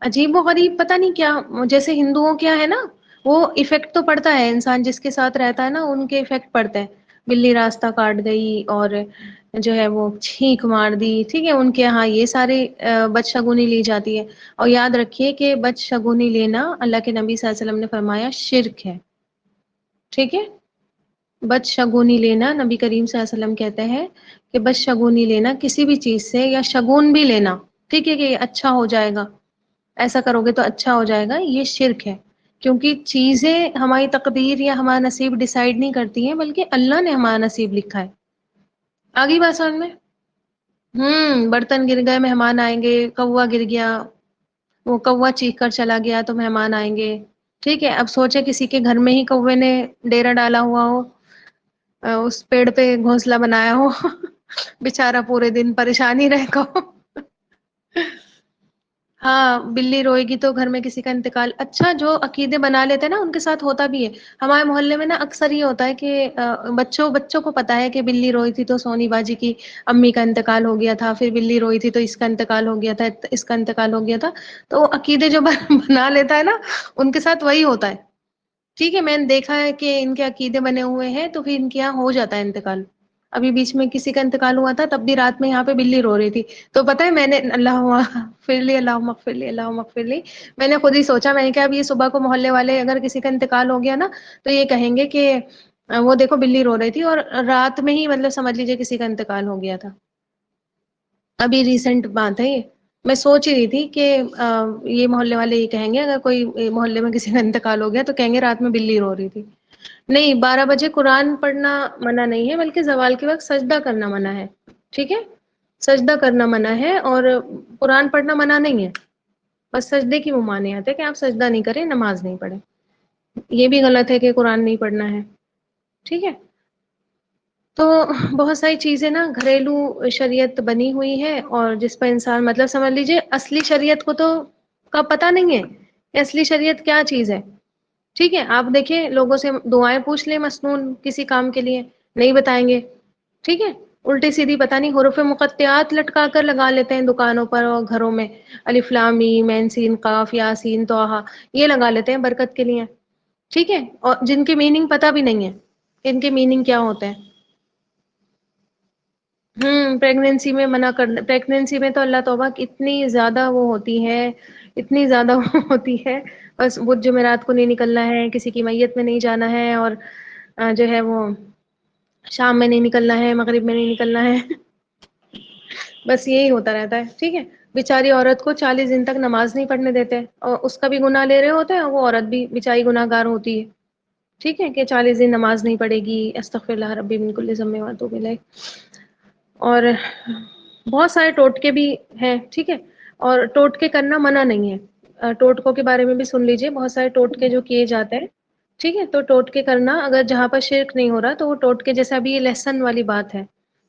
عجیب و غریب پتہ نہیں کیا، جیسے ہندوؤں کیا ہے نا، وہ ایفیکٹ تو پڑتا ہے، انسان جس کے ساتھ رہتا ہے نا ان کے ایفیکٹ پڑتا ہے، بلی راستہ کاٹ گئی اور جو ہے وہ چھینک مار دی، ٹھیک ہے، ان کے ہاں یہ سارے بدشگونی لی جاتی ہے، اور یاد رکھیے کہ بدشگونی لینا اللہ کے نبی صلی اللہ علیہ وسلم نے فرمایا شرک ہے، ٹھیک ہے، بدشگونی لینا نبی کریم صلی اللہ علیہ وسلم کہتے ہیں کہ بدشگونی لینا کسی بھی چیز سے، یا شگون بھی لینا، ٹھیک ہے، کہ یہ اچھا ہو جائے گا، ایسا کرو گے تو اچھا ہو جائے گا، یہ شرک ہے، کیونکہ چیزیں ہماری تقدیر یا ہمارا نصیب ڈیسائیڈ نہیں کرتی ہیں، بلکہ اللہ نے ہمارا نصیب لکھا ہے، آگئی بات سمجھ میں؟ برتن گر گئے، مہمان آئیں گے، کوا گر گیا، وہ کوا چیخ کر چلا گیا تو مہمان آئیں گے، ٹھیک ہے، اب سوچے کسی کے گھر میں ہی کوے نے ڈیرا ڈالا ہوا ہو، اس پیڑ پہ گھونسلہ بنایا ہو، بےچارا پورے دن پریشانی رہے گا، ہاں بلی روئے گی تو گھر میں کسی کا انتقال، اچھا جو عقیدے بنا لیتے ہیں نا ان کے ساتھ ہوتا بھی ہے، ہمارے محلے میں نا اکثر یہ ہوتا ہے کہ بچوں کو پتا ہے کہ بلی روئی تھی تو سونی باجی کی امی کا انتقال ہو گیا تھا، پھر بلی روئی تھی تو اس کا انتقال ہو گیا تھا، اس کا انتقال ہو گیا تھا، تو عقیدے جو بنا لیتا ہے نا ان کے ساتھ وہی ہوتا ہے، ٹھیک ہے، میں نے دیکھا ہے کہ ان کے عقیدے بنے ہوئے ہیں تو پھر ان کے یہاں ہو جاتا ہے انتقال، ابھی بیچ میں کسی کا انتقال ہوا تھا تب بھی رات میں یہاں پہ بلی رو رہی تھی، تو پتہ ہے میں نے اللہ اغفر لی اللہم اغفر لی اللہم اغفر لی، میں نے خود ہی سوچا، میں نے کہا اب یہ صبح کو محلے والے اگر کسی کا انتقال ہو گیا نا تو یہ کہیں گے کہ وہ دیکھو بلی رو رہی تھی، اور رات میں ہی مطلب سمجھ لیجیے کسی کا انتقال ہو گیا تھا، ابھی ریسنٹ بات ہے یہ، میں سوچ ہی رہی تھی کہ یہ محلے والے یہ کہیں گے اگر کوئی محلے میں کسی کا انتقال ہو گیا تو کہیں گے رات میں بلی رو رہی تھی، نہیں 12 بجے قرآن پڑھنا منع نہیں ہے، بلکہ زوال کے وقت سجدہ کرنا منع ہے، ٹھیک ہے، سجدہ کرنا منع ہے، اور قرآن پڑھنا منع نہیں ہے، بس سجدے کی ممانعت ہے کہ آپ سجدہ نہیں کریں، نماز نہیں پڑھیں، یہ بھی غلط ہے کہ قرآن نہیں پڑھنا ہے، ٹھیک ہے، تو بہت ساری چیزیں نا گھریلو شریعت بنی ہوئی ہے، اور جس پر انسان مطلب سمجھ لیجئے اصلی شریعت کو تو کا پتہ نہیں ہے کہ اصلی شریعت کیا چیز ہے، ٹھیک ہے، آپ دیکھیں لوگوں سے دعائیں پوچھ لیں مسنون کسی کام کے لیے نہیں بتائیں گے، ٹھیک ہے، الٹی سیدھی پتہ نہیں حروف مقطعات لٹکا کر لگا لیتے ہیں دکانوں پر اور گھروں میں، الف لام میم عین سین قاف یاسین طٰہٰ یہ لگا لیتے ہیں برکت کے لیے، ٹھیک ہے، اور جن کے میننگ پتہ بھی نہیں ہے کہ ان کے میننگ کیا ہوتے ہیں، پریگنینسی میں منع کر، پریگنینسی میں تو اللہ توبہ اتنی زیادہ وہ ہوتی ہے، اتنی زیادہ وہ ہوتی ہے، بس بدھ جمعرات کو نہیں نکلنا ہے، کسی کی میت میں نہیں جانا ہے، اور جو ہے وہ شام میں نہیں نکلنا ہے، مغرب میں نہیں نکلنا ہے، بس یہی ہوتا رہتا ہے، ٹھیک ہے، بیچاری عورت کو 40 دن تک نماز نہیں پڑھنے دیتے، اور اس کا بھی گناہ لے رہے ہوتے ہیں، اور وہ عورت بھی بیچاری گناہ گار ہوتی ہے، ٹھیک ہے، کہ 40 دن نماز نہیں پڑھے گی، استغفر اللہ ربی من کل ذنب واتوب الیہ، اور بہت سارے ٹوٹکے بھی ہیں، ٹھیک ہے، اور ٹوٹکے کرنا منع نہیں ہے، ٹوٹکوں کے بارے میں بھی سن لیجئے، بہت سارے ٹوٹکے جو کیے جاتے ہیں، ٹھیک ہے، تو ٹوٹکے کرنا اگر جہاں پر شرک نہیں ہو رہا تو وہ ٹوٹکے، جیسے ابھی یہ لہسن والی بات ہے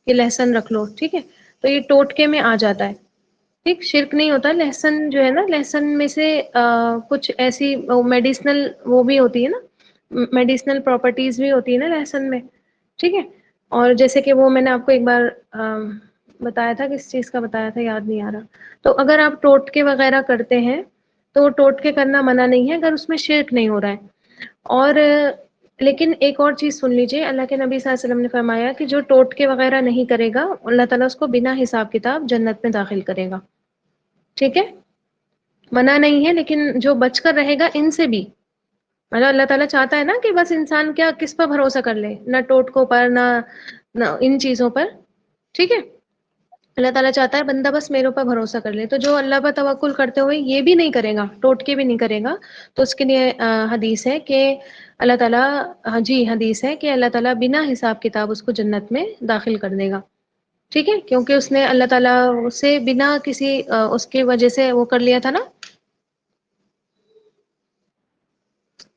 کہ لہسن رکھ لو، ٹھیک ہے، تو یہ ٹوٹکے میں آ جاتا ہے، ٹھیک، شرک نہیں ہوتا، لہسن جو ہے نا، لہسن میں سے کچھ ایسی میڈیسنل وہ بھی ہوتی ہے نا، میڈیسنل پراپرٹیز بھی ہوتی ہے نا لہسن میں، ٹھیک ہے، اور جیسے کہ وہ میں نے آپ کو ایک بار بتایا تھا، کس چیز کا بتایا تھا یاد نہیں آ رہا، تو اگر آپ ٹوٹکے وغیرہ کرتے ہیں تو ٹوٹکے کرنا منع نہیں ہے اگر اس میں شرک نہیں ہو رہا ہے، اور لیکن ایک اور چیز سن لیجئے، اللہ کے نبی صلی اللہ علیہ وسلم نے فرمایا کہ جو ٹوٹکے وغیرہ نہیں کرے گا اللہ تعالیٰ اس کو بنا حساب کتاب جنت میں داخل کرے گا، ٹھیک ہے، منع نہیں ہے، لیکن جو بچ کر رہے گا ان سے بھی، مطلب اللہ تعالیٰ چاہتا ہے نا کہ بس انسان کیا کس پر بھروسہ کر لے، نہ ٹوٹکوں پر، نہ ان چیزوں پر، ٹھیک ہے، اللہ تعالیٰ چاہتا ہے بندہ بس میرے اوپر بھروسہ کر لے، تو جو اللہ پر توکل کرتے ہوئے یہ بھی نہیں کرے گا، ٹوٹکے بھی نہیں کرے گا، تو اس کے لیے حدیث ہے کہ اللہ تعالیٰ، ہاں جی حدیث ہے کہ اللہ تعالیٰ بنا حساب کتاب اس کو جنت میں داخل کر دے گا، ٹھیک ہے، کیونکہ اس نے اللہ تعالیٰ سے بنا کسی اس کی وجہ سے وہ کر لیا تھا نا،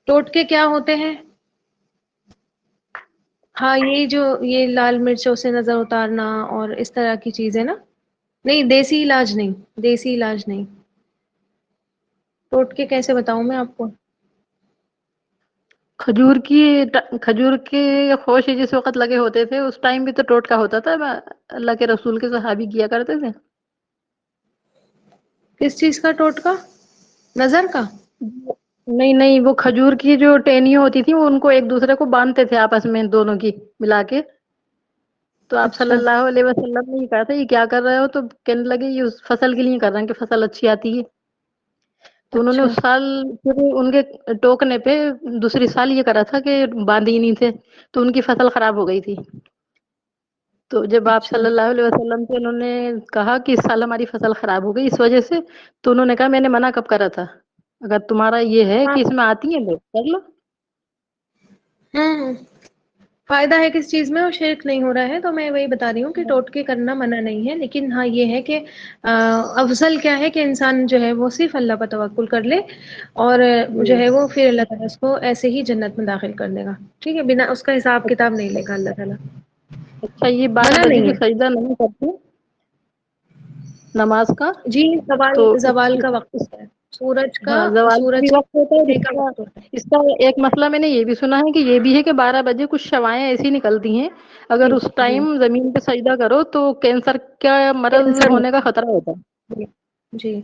ٹوٹکے کیا ہوتے ہیں، ہاں یہی جو یہ لال مرچوں سے نظر اتارنا اور اس طرح کی چیزیں نا، نہیں دیسی علاج نہیں، دیسی علاج نہیں، ٹوٹکے کیسے بتاؤں میں آپ کو، کھجور کی کھجور کے خوشے جس وقت لگے ہوتے تھے اس ٹائم بھی تو ٹوٹکا ہوتا تھا، اللہ کے رسول کے صحابی کیا کرتے تھے، کس چیز کا ٹوٹکا؟ نظر کا؟ نہیں نہیں، وہ کھجور کی جو ٹہنیاں ہوتی تھی وہ ان کو ایک دوسرے کو باندھتے تھے آپس میں دونوں کی ملا کے. تو آپ صلی اچھا اللہ علیہ وسلم نے یہ کہا تھا یہ کیا کر رہے ہو؟ تو کہنے لگے یہ اس فصل کے لیے کر رہے ہیں کہ فصل اچھی آتی ہے. تو انہوں نے اچھا اس سال پھر ان کے ٹوکنے پہ دوسری سال یہ کرا تھا کہ باندھ ہی نہیں تھے تو ان کی فصل خراب ہو گئی تھی. تو جب آپ اچھا صلی اللہ علیہ وسلم سے انہوں نے کہا کہ اس سال ہماری فصل خراب ہو گئی اس وجہ سے، تو انہوں نے کہا میں نے منع کب کرا تھا؟ اگر تمہارا یہ ہے ہاں کہ اس میں آتی ہیں لوگ کر لو. ہوں فائدہ ہے کس چیز میں اور شرک نہیں ہو رہا ہے. تو میں وہی بتا رہی ہوں کہ ٹوٹکے کرنا منع نہیں ہے، لیکن ہاں یہ ہے کہ افضل کیا ہے کہ انسان جو ہے وہ صرف اللہ پر توکل کر لے اور جی جو ہے وہ پھر اللہ تعالیٰ اس کو ایسے ہی جنت میں داخل کر دے گا. ٹھیک ہے، بنا اس کا حساب کتاب نہیں لے گا اللہ تعالیٰ. اچھا، یہ 12 منع بجے نہیں جو ہے. سجدہ نہیں کرتے نماز کا، جی زوال تو زوال کا وقت ہوتا ہے، سورج کا ہاں زوال کا بھی سورج وقت ہوتا ہے اور اٹھنے کا وقت ہوتا ہے. اس کا ایک مسئلہ میں نے یہ بھی سنا ہے کہ یہ بھی ہے کہ 12 بجے کچھ شوائیں ایسی نکلتی ہیں اگر جی اس جی ٹائم زمین پہ سجدہ کرو تو کینسر کا مرض کینسر ہونے کا ہوتا خطرہ ہوتا ہے. ہے. جی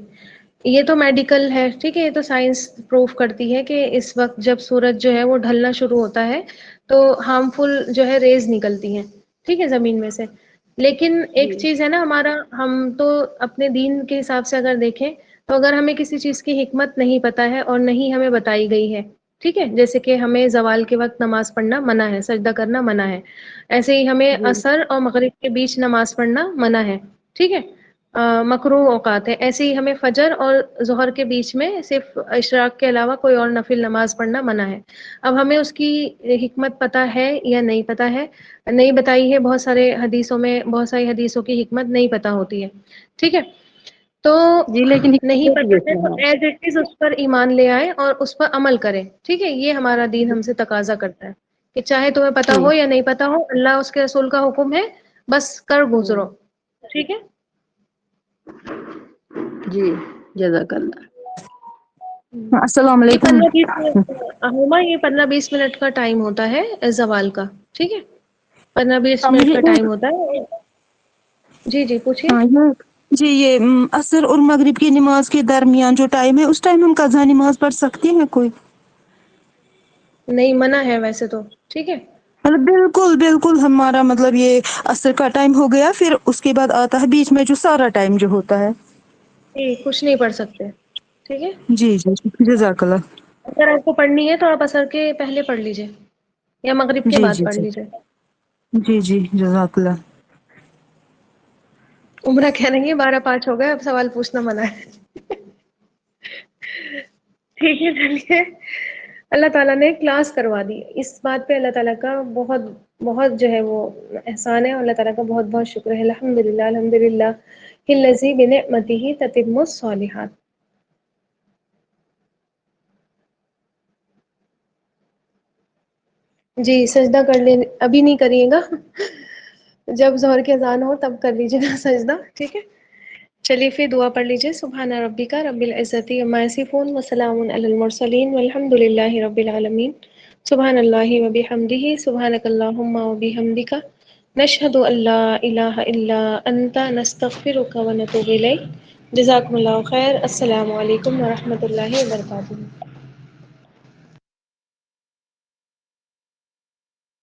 یہ تو میڈیکل ہے، ٹھیک ہے، یہ تو سائنس پروف کرتی ہے کہ اس وقت جب سورج جو ہے وہ ڈھلنا شروع ہوتا ہے تو ہارمفل جو ہے ریز نکلتی ہیں، ٹھیک ہے، زمین میں سے. لیکن ایک جی چیز ہے نا، ہمارا ہم تو اپنے دین کے حساب سے اگر دیکھیں تو اگر ہمیں کسی چیز کی حکمت نہیں پتہ ہے اور نہیں ہمیں بتائی گئی ہے، ٹھیک ہے، جیسے کہ ہمیں زوال کے وقت نماز پڑھنا منع ہے، سجدہ کرنا منع ہے، ایسے ہی ہمیں جی عصر اور مغرب کے بیچ نماز پڑھنا منع ہے، ٹھیک ہے، مکروہ اوقات ہے. ایسے ہی ہمیں فجر اور ظہر کے بیچ میں صرف اشراق کے علاوہ کوئی اور نفل نماز پڑھنا منع ہے. اب ہمیں اس کی حکمت پتہ ہے یا نہیں پتہ ہے، نہیں بتائی ہے، بہت سارے حدیثوں میں بہت ساری حدیثوں کی حکمت نہیں پتہ ہوتی ہے، ٹھیک ہے. تو جی لیکن نہیں حکمت پتہ ہے دیکھنا تو ایز اٹ از اس پر ایمان لے آئے اور اس پر عمل کرے، ٹھیک ہے. یہ ہمارا دین ہم سے تقاضا کرتا ہے کہ چاہے تمہیں پتا ٹھیک. ہو یا نہیں پتا ہو، اللہ اس کے رسول کا حکم ہے، بس کر گزرو، ٹھیک ہے. جی جزاک اللہ. السلام یہ علیکم. 15-20 ہما یہ 15-20 منٹ کا ٹائم ہوتا ہے زوال کا، ٹھیک ہے، 15-20 منٹ مجھے کا ٹائم ہوتا ہے. جی جی پوچھیے. ہاں جی یہ عصر اور مغرب کی نماز کے درمیان جو ٹائم ہے اس ٹائم ہم قضا نماز پڑھ سکتے ہیں کوئی؟ نہیں منع ہے ویسے تو، ٹھیک ہے. مطلب بالکل بالکل ہمارا مطلب یہ عصر کا ٹائم ہو گیا پھر اس کے بعد آتا ہے بیچ میں جو سارا ٹائم جو ہوتا ہے. جی کچھ نہیں پڑھ سکتے، ٹھیک ہے. جی جی جزاک اللہ. اگر آپ کو پڑھنی ہے تو آپ عصر کے پہلے پڑھ لیجیے یا مغرب کے جی بعد جی پڑھ جی لیجیے. جی جی جزاک اللہ. عمرہ کہہ رہی ہے 12-5 ہو گئے، اب سوال پوچھنا منع ہے. ٹھیک ہے چلیے، اللہ تعالیٰ نے کلاس کروا دی اس بات پہ. اللہ تعالیٰ کا بہت بہت جو ہے وہ احسان ہے، اور اللہ تعالیٰ کا بہت بہت شکر ہے. الحمدللہ الحمدللہ الذی بنعمتہ تتم الصالحات. جی سجدہ کر لیں، ابھی نہیں کریے گا، جب ظہر کی اذان ہو تب کر لیجیے گا سجدہ، ٹھیک ہے. چلیے پھر دعا پڑھ لیجیے. سبحان ربک رب العزۃ عما یصفون وسلام علی المرسلین والحمد للہ رب العالمین. سبحان اللہ وبحمدہ سبحانک اللہم وبحمدک نشہد ان لا الہ الا انت نستغفرک ونتوب الیک. جزاکم اللہ خیر. السلام علیکم ورحمۃ اللہ وبرکاتہ.